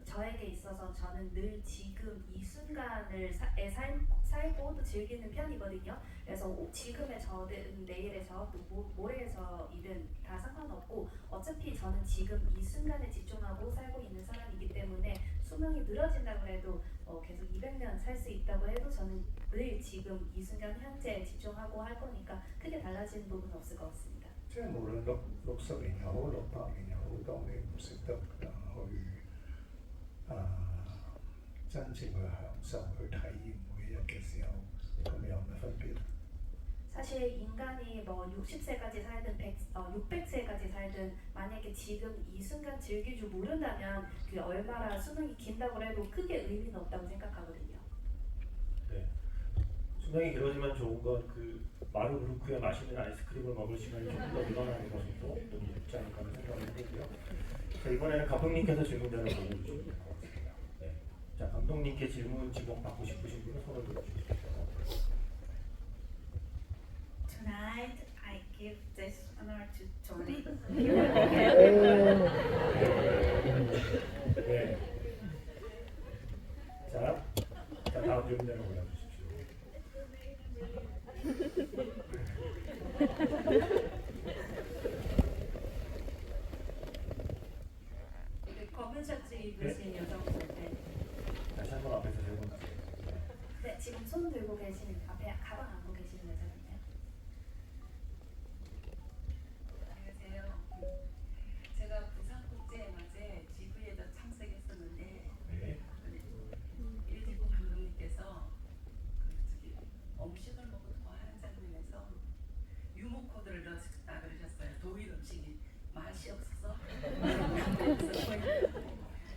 저에게 있어서 저는 늘 지금 이 순간을 살고 또 즐기는 편이거든요. 그래서 지금의 저든 내일에서 또 모레에서이든 다 상관없고 어차피 저는 지금 이 순간에 집중하고 살고 있는 사람이기 때문에 수명이 늘어진다고 해도 계속 200년 살 수 있다고 해도 저는 늘 지금 이 순간 현재에 집중하고 할 거니까 크게 달라지는 부분은 없을 것 같습니다. 即係無論60年又好，600年又好，當你唔識得去真正去享受、去體驗每一日嘅時候，咁有咩分別？ 사실 인간이 뭐 60세까지 살든 600세까지 살든 만약에 지금 이 순간 즐길 줄 모른다면 그 얼마나 수명이 긴다고 해도 크게 의미는 없다고 생각하거든요. 네. 수명이 길어지면 좋은 건 그 마르브루크에 맛있는 아이스크림을 먹을 시간이 조금 더 늘어나는 것도 좀 있지 않을까 하는 생각을 해보고요. 자, 이번에는 감독님께서 질문자를 보내주시면 될 것 같습니다. 네. 자, 감독님께 질문 지목 받고 싶으신 분은 손을 들어주십시오. Tonight I give this honor to Tony. 네. 자, 다음 질문자를 올려주십시오. 그 검은 셔츠 입으신 여성분들. 다시 한번 앞에서 세 번. 네, 지금 손 들고 계신 앞에 가방 안고 계시는 여자분이요. 안녕하세요. 제가 부산국제영화제 GV에도 참석했었는데 네. 일지구 감독님께서 음식을 먹고 토하는 장면에서 유무 코드를 넣었다 그러셨어요. 독일 음식이 맛이 없어서.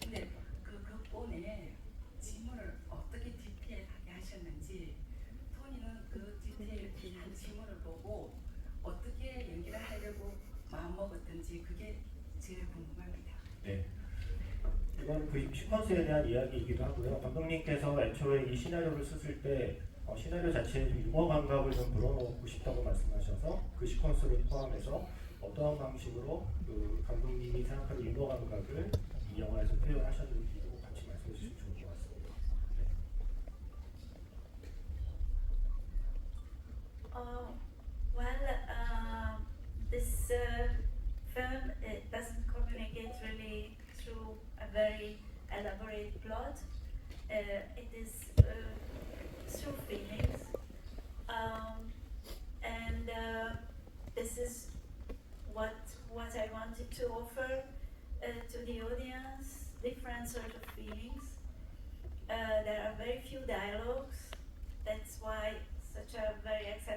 근데 그 극본에 질문을 어떻게 디테일하게 하셨는지 토니는 그 디테일한 질문을 보고 어떻게 연기를 하려고 마음먹었던지 그게 제일 궁금합니다. 네. 이건 그 시퀀스에 대한 이야기이기도 하고요. 감독님께서 애초에 이 시나리오를 쓰실 때 시나리오 자체에 좀 유머 감각을 좀 불어넣고 싶다고 말씀하셔서 그 시퀀스를 포함해서 어떠한 방식으로 그 감독님이 생각하는 유머 감각을 이 영화에서 표현하셨는지도 같이 말씀해 주시면 좋을 것 같습니다. 네. This film it doesn't communicate really through a very elaborate plot. It is through feelings, and this is what I wanted to offer to the audience. Different sort of feelings. There are very few dialogues. That's why such a very exciting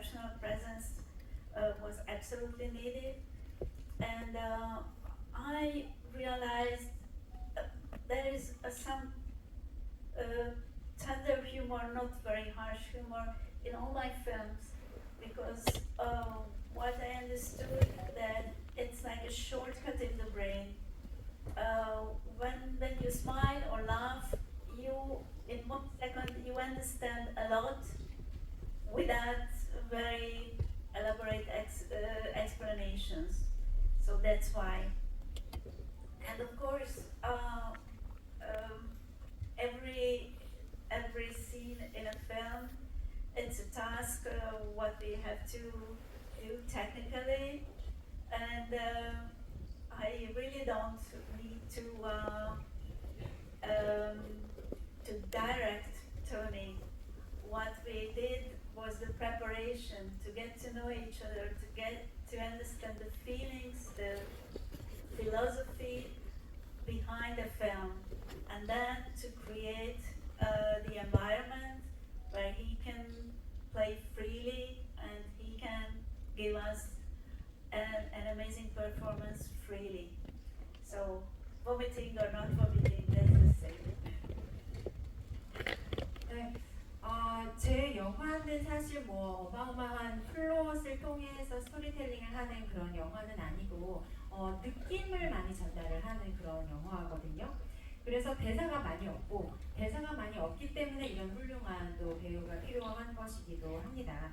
absolutely needed. And I realized there is some tender humor, not very harsh humor, in all my films, because what I understood that it's like a shortcut in the brain. When you smile or laugh, you in 1 second you understand a lot without very elaborate explanations. So that's why. And of course, every scene in a film, it's a task what we have to do technically, and I really don't need to direct Tony. What we did was the preparation to get to know each other, to understand the feelings, the philosophy behind the film, and then to create the environment where he can play freely and he can give us an amazing performance freely. So vomiting or not vomiting, that's the same. 네, 제 영화는 사실 뭐 어마어마한 플롯을 통해서 스토리텔링을 하는 그런 영화는 아니고 느낌을 많이 전달을 하는 그런 영화거든요. 그래서 대사가 많이 없고 대사가 많이 없기 때문에 이런 훌륭한 또 배우가 필요한 것이기도 합니다.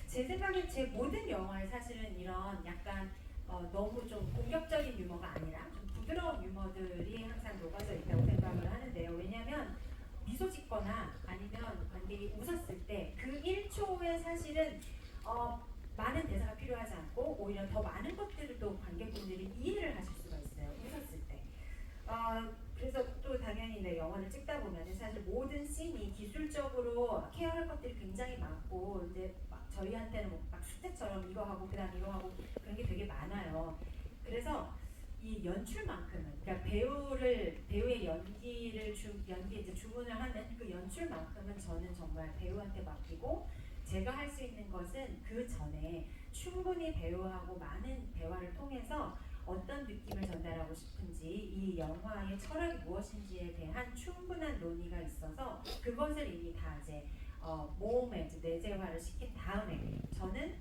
제 생각엔 제 모든 영화에 사실은 이런 약간 너무 좀 공격적인 유머가 아니라 좀 부드러운 유머들이 항상 녹아져 있다고 생각을 하는데요. 왜냐하면 미소 짓거나 아니면 관객이 웃었을 때 그 1초에 사실은 많은 대사가 필요하지 않고 오히려 더 많은 것들을 또 관객분들이 이해를 하실 수가 있어요. 웃었을 때. 그래서 또 당연히 영화를 찍다 보면 사실 모든 씬이 기술적으로 케어할 것들이 굉장히 많고 이제 막 저희한테는 막 숙제처럼 이거 하고 그다음 이거 하고 그런 게 되게 많아요. 그래서 이 연출만큼은 그러니까 배우의 연기에 이제 주문을 하는 그 연출만큼은 저는 정말 배우한테 맡기고 제가 할 수 있는 것은 그 전에 충분히 배우하고 많은 대화를 통해서 어떤 느낌을 전달하고 싶은지 이 영화의 철학이 무엇인지에 대한 충분한 논의가 있어서 그것을 이미 다 이제 모험에 이제 내재화를 시킨 다음에 저는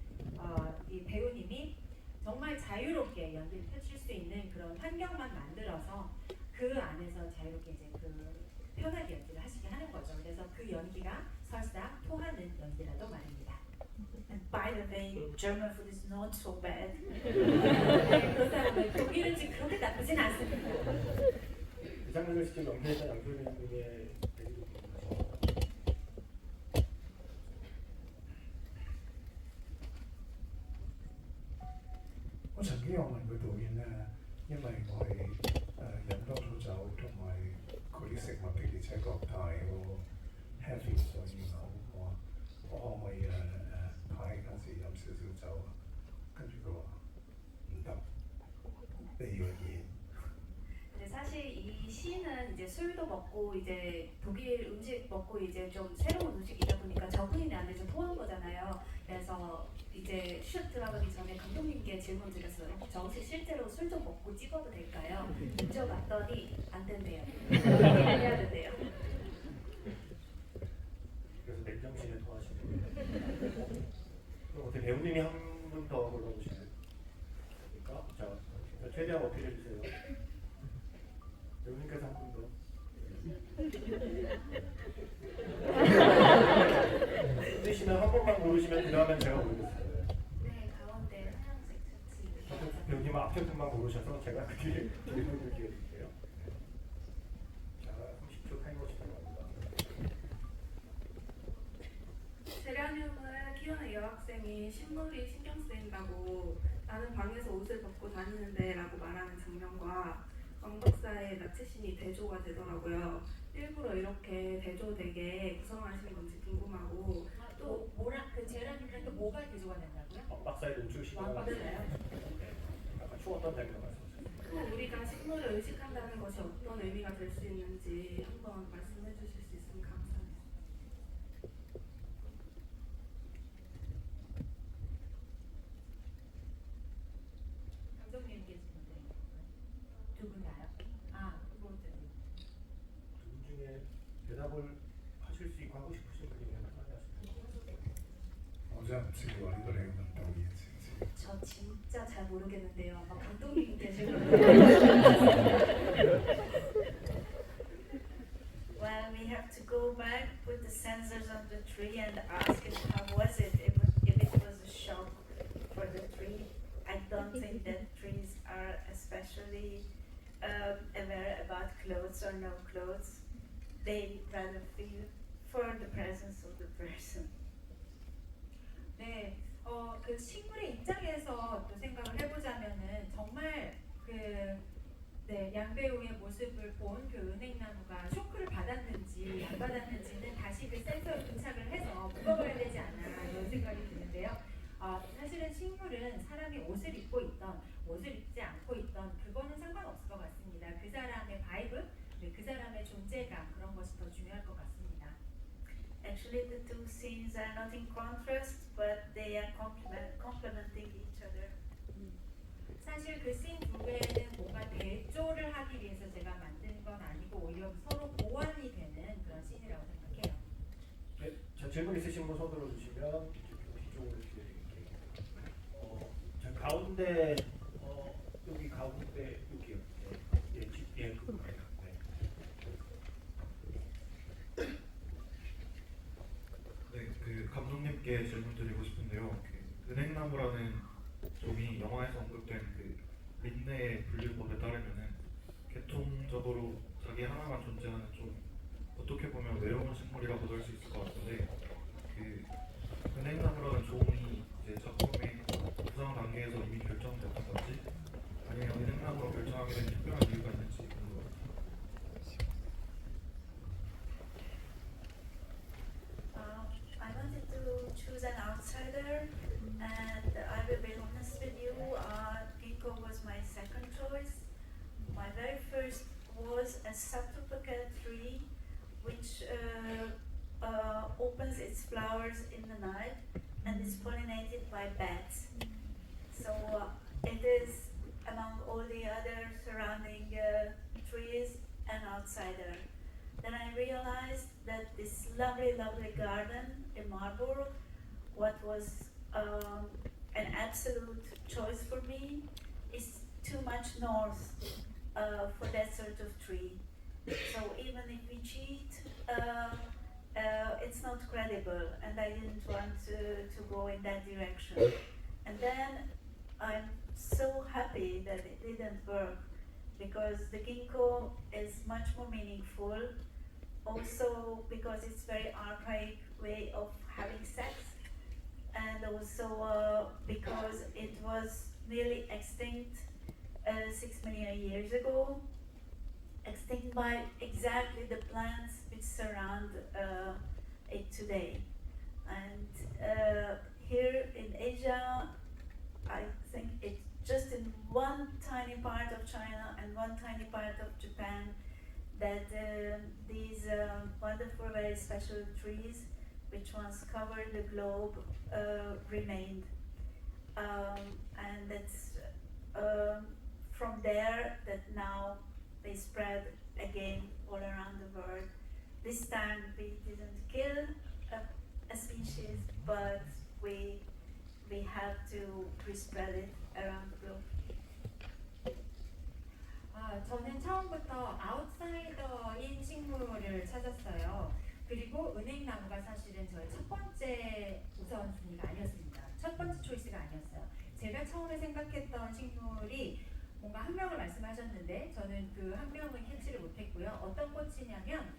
이 배우님이 정말 자유롭게 연기를 펼칠 수 있는 그런 환경만 만들어서 그 안에서 자유롭게 이제 그 편하게 연기를 하시게 하는 거죠. 그래서 그 연기가 설사 토하는 연기라도 말입니다. And by the way, German food is not so bad. 그렇다면 독일 음식 그렇게 나쁘진 않습니다. 이 장면을 직접 연기했던 양조리 님의 얘기도 궁금하십니다.我曾經有問過導演咧，因為我係飲多咗酒，同埋嗰啲食物的而且確太過 heavy，所以我可唔可以拍嗰陣時飲少少酒啊？跟住佢話唔得，你要演。 근데 사실 이 시는 이제 술도 먹고 이제 독일 음식 먹고 이제 좀 새로운 음식이다 보니까 적응이 안 돼서 토한 거잖아요. 그래서 이제 슛 들어가기 전에 감독님께 질문 드렸어요. 저 혹시 실제로 술 좀 먹고 찍어도 될까요? 여쭤봤더니 안 된대요. 해야 된대요. 그래서 맨정신에 토하시는 거예요. 그럼 어떻게 배우님이 한 분 더 골라보시나요? 자, 최대한 어필해 주세요. 배우님께서 한 분 더. 뜨시면 한 번만 고르시면 그 다음엔 제가 고르겠어요. 네, 가운데 하얀색 셔츠. 배우님 앞에 분만 고르셔서 제가 그 뒤에 분들 기회 드릴게요. 자, 30초 타이머 시작합니다. 제라늄을 키우는 여학생이 식물이 신경 쓰인다고 나는 방에서 옷을 벗고 다니는데 라고 말하는 장면과 왕 박사의 나체신이 대조가 되더라고요. 일부러 이렇게 대조되게 구성하시는 건지 궁금하고 또 뭐라 그 제라님이랑 또 뭐가 대조가 된다고요? 박사의 눈출 시간. 왕박사요? 약간 추웠던 장면 말씀하셨어요. 또 우리가 식물을 의식한다는 것이 어떤 의미가 될 수 있는지 한번 말씀해 주실 수 있으면 감사하겠습니다. 知道我呢個你嘅導演先知。 저 진짜 잘 모르겠는데요. 아마 감독님 계실 거예요. Well, we have to go back, put the sensors on the tree and ask it how was it, if it was a shock for the tree. I don't think that trees are especially aware about clothes or no clothes. They rather feel for the presence of the person. 네, 그 식물의 입장에서 또 생각을 해보자면은 정말 양 배우의 모습을 본 그 은행나무가 쇼크를 받았는지 안 받았는지는 다시 그 센서에 도착을 해서 물어봐야 되지 않나 이런 생각이 드는데요. 사실은 식물은 사람이 옷을 입고 있던 옷을 입지 않고 있던 그거는 상관없을 것 같습니다. 그 사람의 바이브, 그 사람의 존재감 그런 것이 더 중요할 것 같습니다. Actually, the two scenes are not in contrast, but they are complementing each other. 사실 그 씬 두 개는 뭔가 대조를 하기 위해서 제가 만든 건 아니고 오히려 서로 보완이 되는 그런 씬이라고 생각해요. 네, 자, 질문 있으신 분 손 들어주시면 뒤쪽으로 드릴게요. 저 가운데 여기 가운데 여기요. 그거예요. 네, 그 감독님께 질문 드리고 싶은데요. 그 은행나무라는 종이 영화에서 언급된 그 린네의 분류법에 따르면은 계통적으로 자기 하나만 존재하는 좀 어떻게 보면 외로운 식물이라고도 할 수 있을 것 같은데 그 은행나무라는 종이 이제 작품의 구상 단계에서 이미 결정됐던 건지 아니면 은행나무로 결정하게 된 특별한 이유가 있는지 궁금합니다. I wanted to choose an outsider, and I will be honest with you, ginkgo was my second choice. My very first was a subtropical tree which opens its flowers in the night and is pollinated by bats. So it is among all the other surrounding trees an outsider. Then I realized that this lovely, lovely garden in Marburg, what was an absolute choice for me, is too much north for that sort of tree. So even if we cheat, it's not credible, and I didn't want to go in that direction. And then I'm so happy that it didn't work, because the ginkgo is much more meaningful. Also because it's very archaic way of having sex, and also because it was nearly extinct 6 million years ago, extinct by exactly the plants which surround it today. And here in Asia, I think it's just in one tiny part of China and one tiny part of Japan that these wonderful, very special trees, which once covered the globe, remained. And it's from there that now they spread again all around the world. This time we didn't kill a species, but we have to respread it around the globe. 저는 처음부터 아웃사이더인 식물을 찾았어요. 그리고 은행나무가 사실은 저의 첫 번째 우선순위가 아니었습니다. 첫 번째 초이스가 아니었어요. 제가 처음에 생각했던 식물이 뭔가 한 명을 말씀하셨는데 저는 그 한 명은 캐치를 못했고요. 어떤 꽃이냐면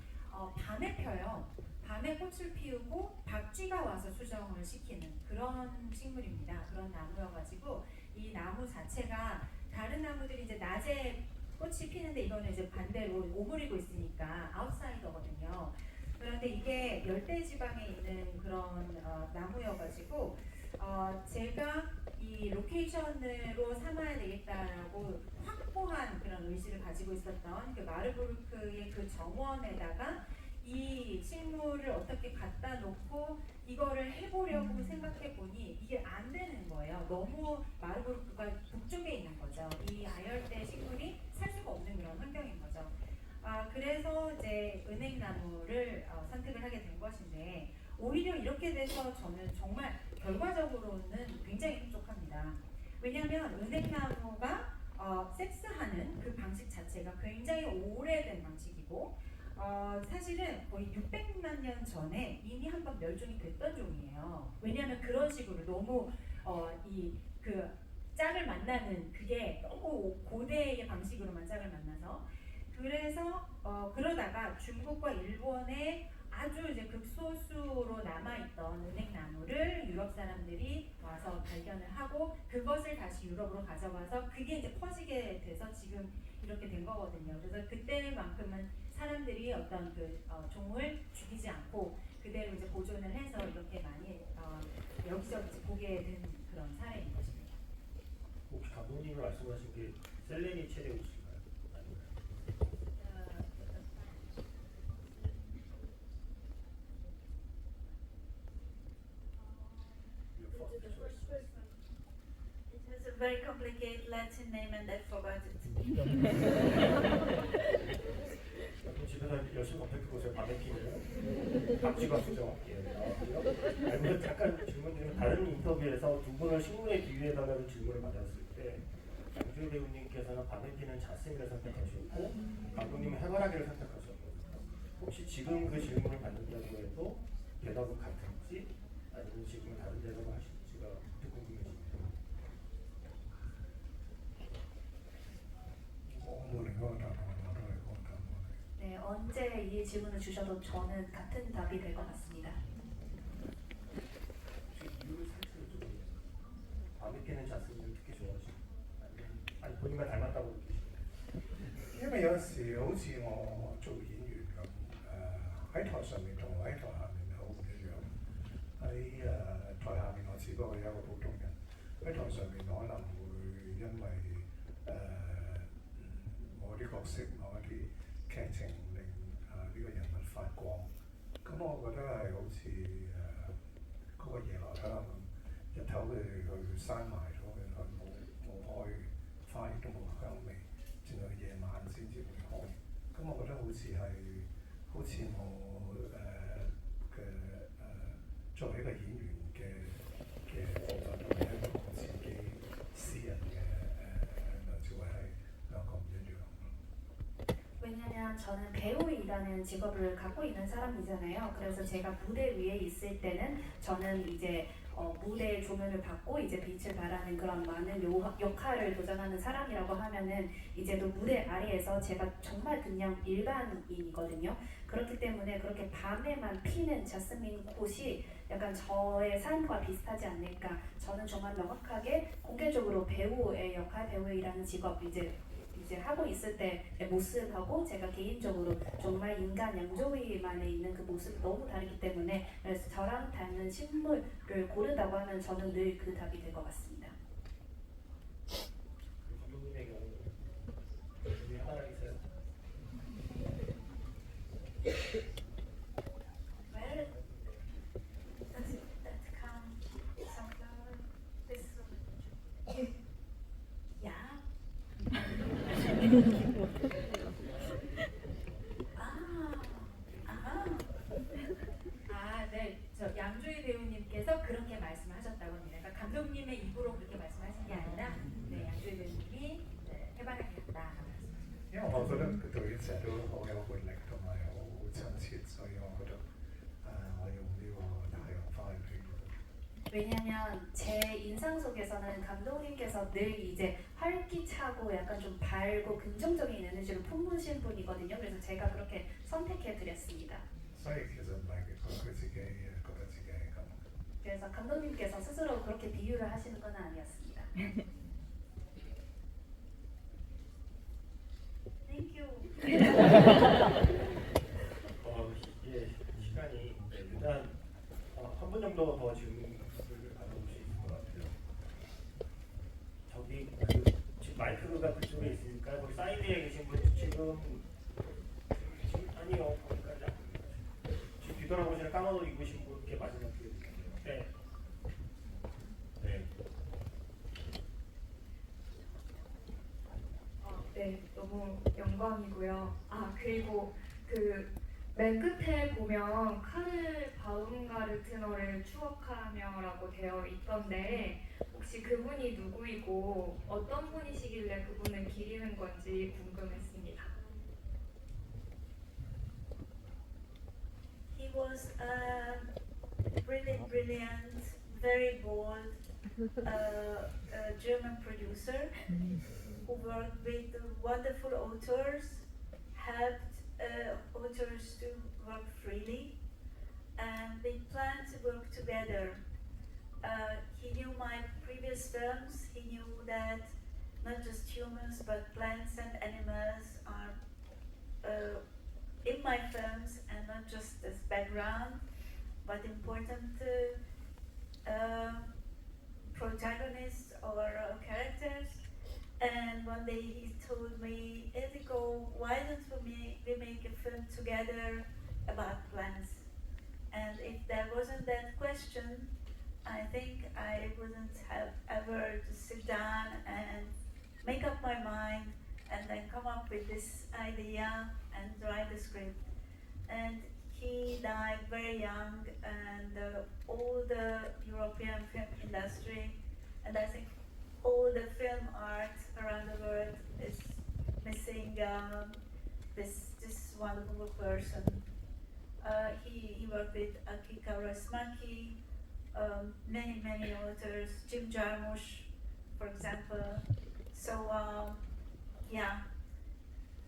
밤에 펴요. 밤에 꽃을 피우고 박쥐가 와서 수정을 시키는 그런 식물입니다. 그런 나무여가지고 이 나무 자체가 다른 나무들이 이제 낮에 꽃이 피는데 이거는 이제 반대로 오므리고 있으니까 아웃사이더거든요. 그런데 이게 열대지방에 있는 그런 나무여가지고 제가 이 로케이션으로 삼아야 되겠다라고 확고한 그런 의지를 가지고 있었던 그 마르부르크의 그 정원에다가 이 식물을 어떻게 갖다 놓고 이거를 해보려고 생각해 보니 이게 안 되는 거예요. 너무 마르부르크가 북쪽에 있는 거죠. 이 아열대 식물이 살 수가 없는 그런 환경인 거죠. 그래서 이제 은행나무를 선택을 하게 된 것인데 오히려 이렇게 돼서 저는 정말 결과적으로는 굉장히 흡족합니다. 왜냐하면 은행나무가 섹스하는 그 방식 자체가 굉장히 오래된 방식이고 사실은 거의 600만 년 전에 이미 한번 멸종이 됐던 종이에요. 왜냐하면 그런 식으로 너무 이 그 짝을 만나는 그게 너무 고대의 방식으로만 짝을 만나서 그래서 그러다가 중국과 일본의 아주 이제 극소수로 남아있던 은행나무를 유럽 사람들이 와서 발견을 하고 그것을 다시 유럽으로 가져와서 그게 이제 퍼지게 돼서 지금 이렇게 된 거거든요. 그래서 그때만큼은 사람들이 어떤 그 종을 죽이지 않고 그대로 이제 보존을 해서 이렇게 많이 여기저기 보게 된 그런 사례인 것입니다. 혹시 감독님이 말씀하신 게 셀레니 체레우스인가요? It has a very complicated Latin name and I forgot it. 집에서 열심히 검색해보세요. 바베큐를 박쥐가수죠. 나왔고요. 알고 잠깐 질문 드리면 다른 인터뷰에서 두 분을 식물에 비유해달라는 질문을 받았을 때 양주희 배우님께서는 바베큐는 자스민을 선택하셨고 감독님은 해바라기를 선택하셨거든요. 혹시 지금 그 질문을 받는다고 해도 대답은 같은지 아니면 지금 다른 대답을 하실지가 궁금해집니다. 네, 언제 이 질문을 주셔도 저는 같은 답이 될 것 같습니다. 이유를 살짝 여쭤보겠습니다. 바베큐는 자스민을 특히 좋아하시고 아니 본인과 닮았다고 느끼시나요? 因為有時好似我做演員咁，喺台上面同我喺台下面好唔一樣。喺台下面我只不過係一個普通人，喺台上面可能會因為我啲角色某一啲劇情令呢個人物發光，咁我覺得係好似嗰個夜來香咁，日頭佢閂埋咗嘅，佢冇開花，亦都冇香味。淨係夜晚先至會開，咁我覺得好似我作為一個演員嘅部分同埋一個我自己私人嘅梁朝偉係兩個唔一樣。 왜냐면 저는 배우이라는 직업을 갖고 있는 사람이잖아요. 그래서 제가 무대 위에 있을 때는 저는 이제 무대의 조명을 받고 이제 빛을 발하는 그런 많은 역할을 도전하는 사람이라고 하면은 이제 또 무대 아래에서 제가 정말 그냥 일반인이거든요. 그렇기 때문에 그렇게 밤에만 피는 자스민 꽃이 약간 저의 삶과 비슷하지 않을까. 저는 정말 명확하게 공개적으로 배우의 역할, 배우이라는 직업 이제 하고 있을 때 모습하고 제가 개인적으로 정말 인간 양조위만에 있는 그 모습이 너무 다르기 때문에 그래서 저랑 닮는 식물을 고른다고 하면 저는 늘 그 답이 될 것 같습니다. 감독님의 경우는 우리 하나 있어요? Well, that come some flower. This is yeah. 네, 저 양조희 배우님께서 그렇게 말씀하셨다고 합니다. 그러니까 감독님의 입으로 그렇게 말씀하신 게 아니라 네, 양조희 배우님이 해바라기 같다. 因為我覺得佢對成日都好有活力同埋好親切，所以我覺得我用呢個太陽花去形容。 왜냐면 제 인상 속에서는 감독님께서 늘 이제 활기차고 약간 좀 밝고 긍정적인 에너지를 품으신 분이거든요. 그래서 제가 그렇게 선택해 드렸습니다. 所以其實唔係佢自己覺得自己係咁。 그래서 감독님께서 스스로 그렇게 비유를 하시는 건 아니었습니다. Thank you. 이게 시간이 일단 한 분 정도 더 질문을 받아볼 수 있을 것 같아요. 저기 지금 마이크가 그쪽에 있으니까 거기 사이드에 계신 분 지금 아니요 거기까지 안 보여요. 지금 뒤돌아보시는 까만 옷 입으신 분께 마지막 기회 드릴게요. 네. 네. 네, 너무 영광이고요. 그리고 그 맨 끝에 보면 카를 바움가르트너를 추억하며라고 되어 있던데 혹시 그분이 누구이고 어떤 분이시길래 그분을 기리는 건지 궁금했습니다. He was a really brilliant, very bold German producer who worked with wonderful authors, helped authors to work freely, and we planned to work together. He knew my previous films, he knew that not just humans but plants and animals are in my films and not just as background but important protagonists or characters. And one day he told me, Ildiko, why don't we make a film together about plants? And if there wasn't that question, I think I wouldn't have ever to sit down and make up my mind and then come up with this idea and write the script. And he died very young, and all the European film industry, and I think all the film art around the world is missing this wonderful person. He worked with Aki Kaurismäki, many authors, Jim Jarmusch, for example. So yeah,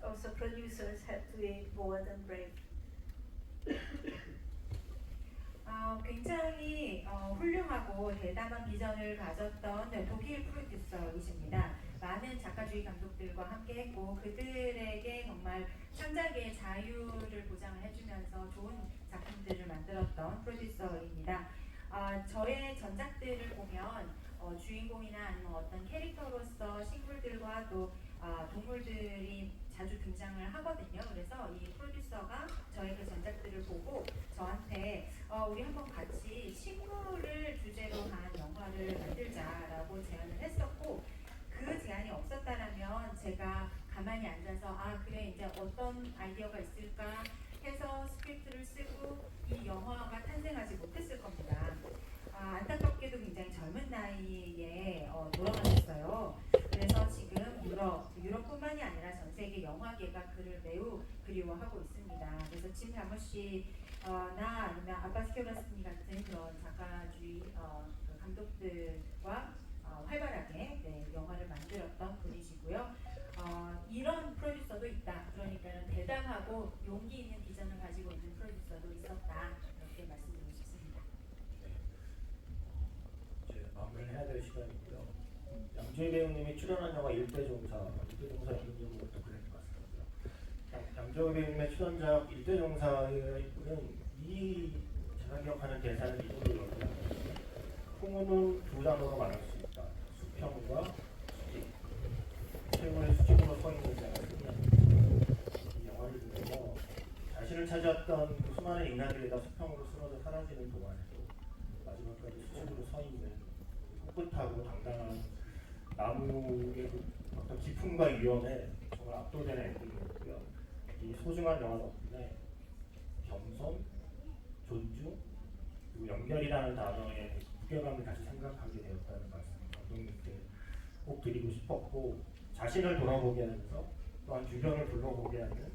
also producers have to be bold and brave. 굉장히 훌륭하고 대담한 비전을 가졌던 독일 프로듀서이십니다. 많은 작가주의 감독들과 함께했고 그들에게 정말 창작의 자유를 보장을 해주면서 좋은 작품들을 만들었던 프로듀서입니다. 저의 전작들을 보면 주인공이나 아니면 어떤 캐릭터로서 식물들과 또 동물들이 자주 등장을 하거든요. 그래서 이 프로듀서가 저의 그 전작들을 보고 저한테 우리 한번 같이 식물을 주제로 한 영화를 만들자라고 제안을 했었고 그 제안이 없었다라면 제가 가만히 앉아서 그래 이제 어떤 아이디어가 있을까 해서 스크립트를 쓰고 이 영화가 탄생하지 못했을 겁니다. 안타깝게도 굉장히 젊은 나이에 돌아가셨어요. 그래서 지금 유럽뿐만이 아니라 전 세계 영화계가 그를 매우 그리워하고 있습니다. 그래서 짐 자무시나 아니면 아바스 키오라스니 같은 그런 작가주의 감독들과 활발하게 영화를 만들었던 분이시고요. 이런 프로듀서도 있다. 그러니까 대담하고 용기 있는 비전을 가지고 있는 프로듀서도 있었다. 이렇게 말씀드리고 싶습니다. 이제 마무리를 해야 될 시간이고요. 양주희 배우님이 출연한 영화 일대종사 연극 제목부터 그랬던 것 같습니다. 양주희 배우님의 출연작 일대종사는 제가 기억하는 대사는 이 정도였고요. 풍우는 두 단어로 말할 수 있다. 수평과 수직. 최고의 수직으로 서 있는 자가 이 영화를 보면서 자신을 찾아왔던 그 수많은 인간들이 다 수평으로 쓰러져 사라지는 동안에도 마지막까지 수직으로 서 있는 꿋꿋하고 당당한 나무의 그 어떤 기품과 위험에 정말 압도되는 엔딩이었고요. 이 소중한 영화 덕분에 겸손, 존중, 그리고 연결이라는 단어의 무게감을 다시 생각하게 되었다는 말씀 감독님께 꼭 드리고 싶었고 자신을 돌아보게 하면서 또한 주변을 둘러보게 하는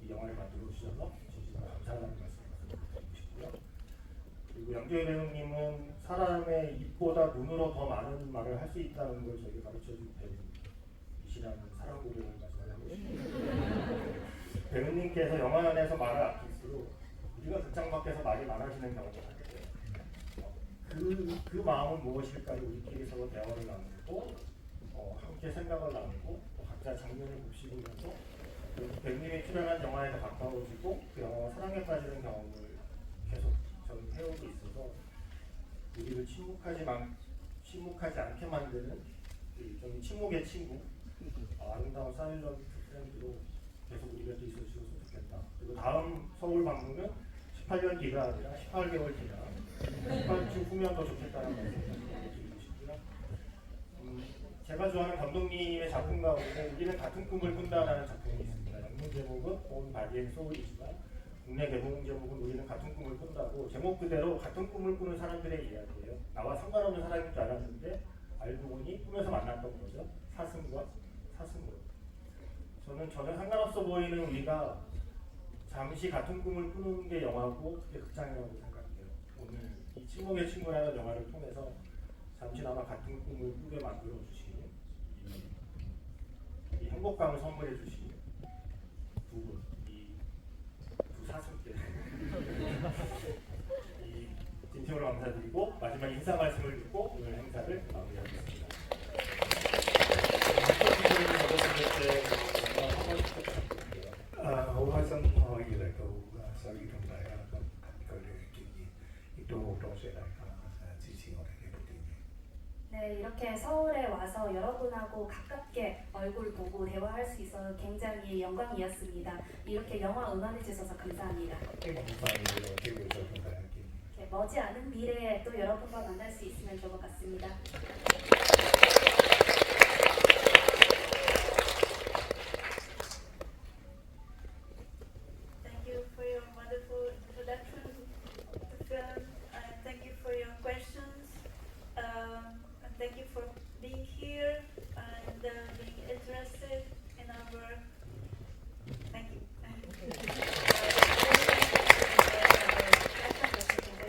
이 영화를 만들어 주셔서 진심으로 감사하다는 말씀을 드리고 싶고요. 그리고 양주희 배우님은 사람의 입보다 눈으로 더 많은 말을 할 수 있다는 걸 저에게 가르쳐준 배우이시라는 사랑 고백을 마지막에 하고 싶습니다. 배우님께서 영화 안에서 말을 아낄수록 우리가 극장 밖에서 말이 많아지는 경우가 있는데 그 마음은 무엇일까를 우리끼리 서로 대화를 나누고 함께 생각을 나누고 또 각자 장면을 곱씹으면서 배우님이 출연한 영화에 더 가까워지고 그 영화와 사랑에 빠지는 경험을 계속 저는 해오고 있어서 우리를 침묵하지 않게 만드는 일종의 침묵의 친구 아름다운 사일런트 프렌드로 계속 우리 곁에 있어주셨으면 좋겠다. 그리고 다음 서울 방문은 18년 뒤가 아니라 18개월 뒤나 18주 후면 더 좋겠다는 말씀을 드리고 싶고요. 제가 좋아하는 감독님의 작품 가운데 우리는 같은 꿈을 꾼다라는 작품이 있습니다. 영문 제목은 온 바디앤 소울이지만 국내 개봉 제목은 우리는 같은 꿈을 꾼다고 제목 그대로 같은 꿈을 꾸는 사람들의 이야기예요. 나와 상관없는 사람인 줄 알았는데 알고 보니 꿈에서 만났던 거죠. 사슴과 사슴으로. 저는 전혀 상관없어 보이는 우리가 잠시 같은 꿈을 꾸는 게 영화고 그게 극장이라고 생각해요. 오늘 이 침묵의 친구라는 영화를 통해서 잠시나마 같은 꿈을 꾸게 만들어 주신 이 행복감을 선물해 주신 두 분, 이 두 사슴들 이 진심으로 감사드리고 마지막 인사 말씀을 듣고 오늘 행사를 마무리하겠습니다.好開心可以嚟到首爾同大家咁近距離嘅見面，亦都好多謝大家支持我哋呢部電影。 네, 이렇게 서울에 와서 여러분하고 가깝게 얼굴 보고 대화할 수 있어서 굉장히 영광이었습니다. 이렇게 영화 응원해 주셔서 감사합니다. 希望好快會有機會再同大家見面。 이렇게 머지않은 미래에 또 여러분과 만날 수 있으면 좋을 것 같습니다. Thank you for your wonderful introduction to the film, and thank you for your questions, and thank you for being here and being interested in our work. Thank you.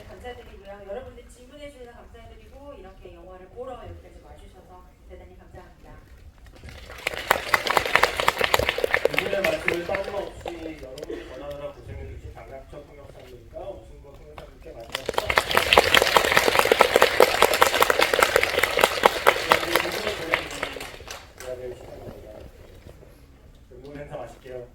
감사드리고요. 여러분들 질문해 주셔서 감사드리고 이렇게 영화를 보러 여기까지 와주셔서 대단히 감사합니다. 이분의 말씀을 빠짐없이 여러분이 전하느라 고생해주신 장각철 통역사님과 우승권 통역사님께 마지막으로 이분을 보내주신 이야기를 시작합니다. 응원 행사 마실게요.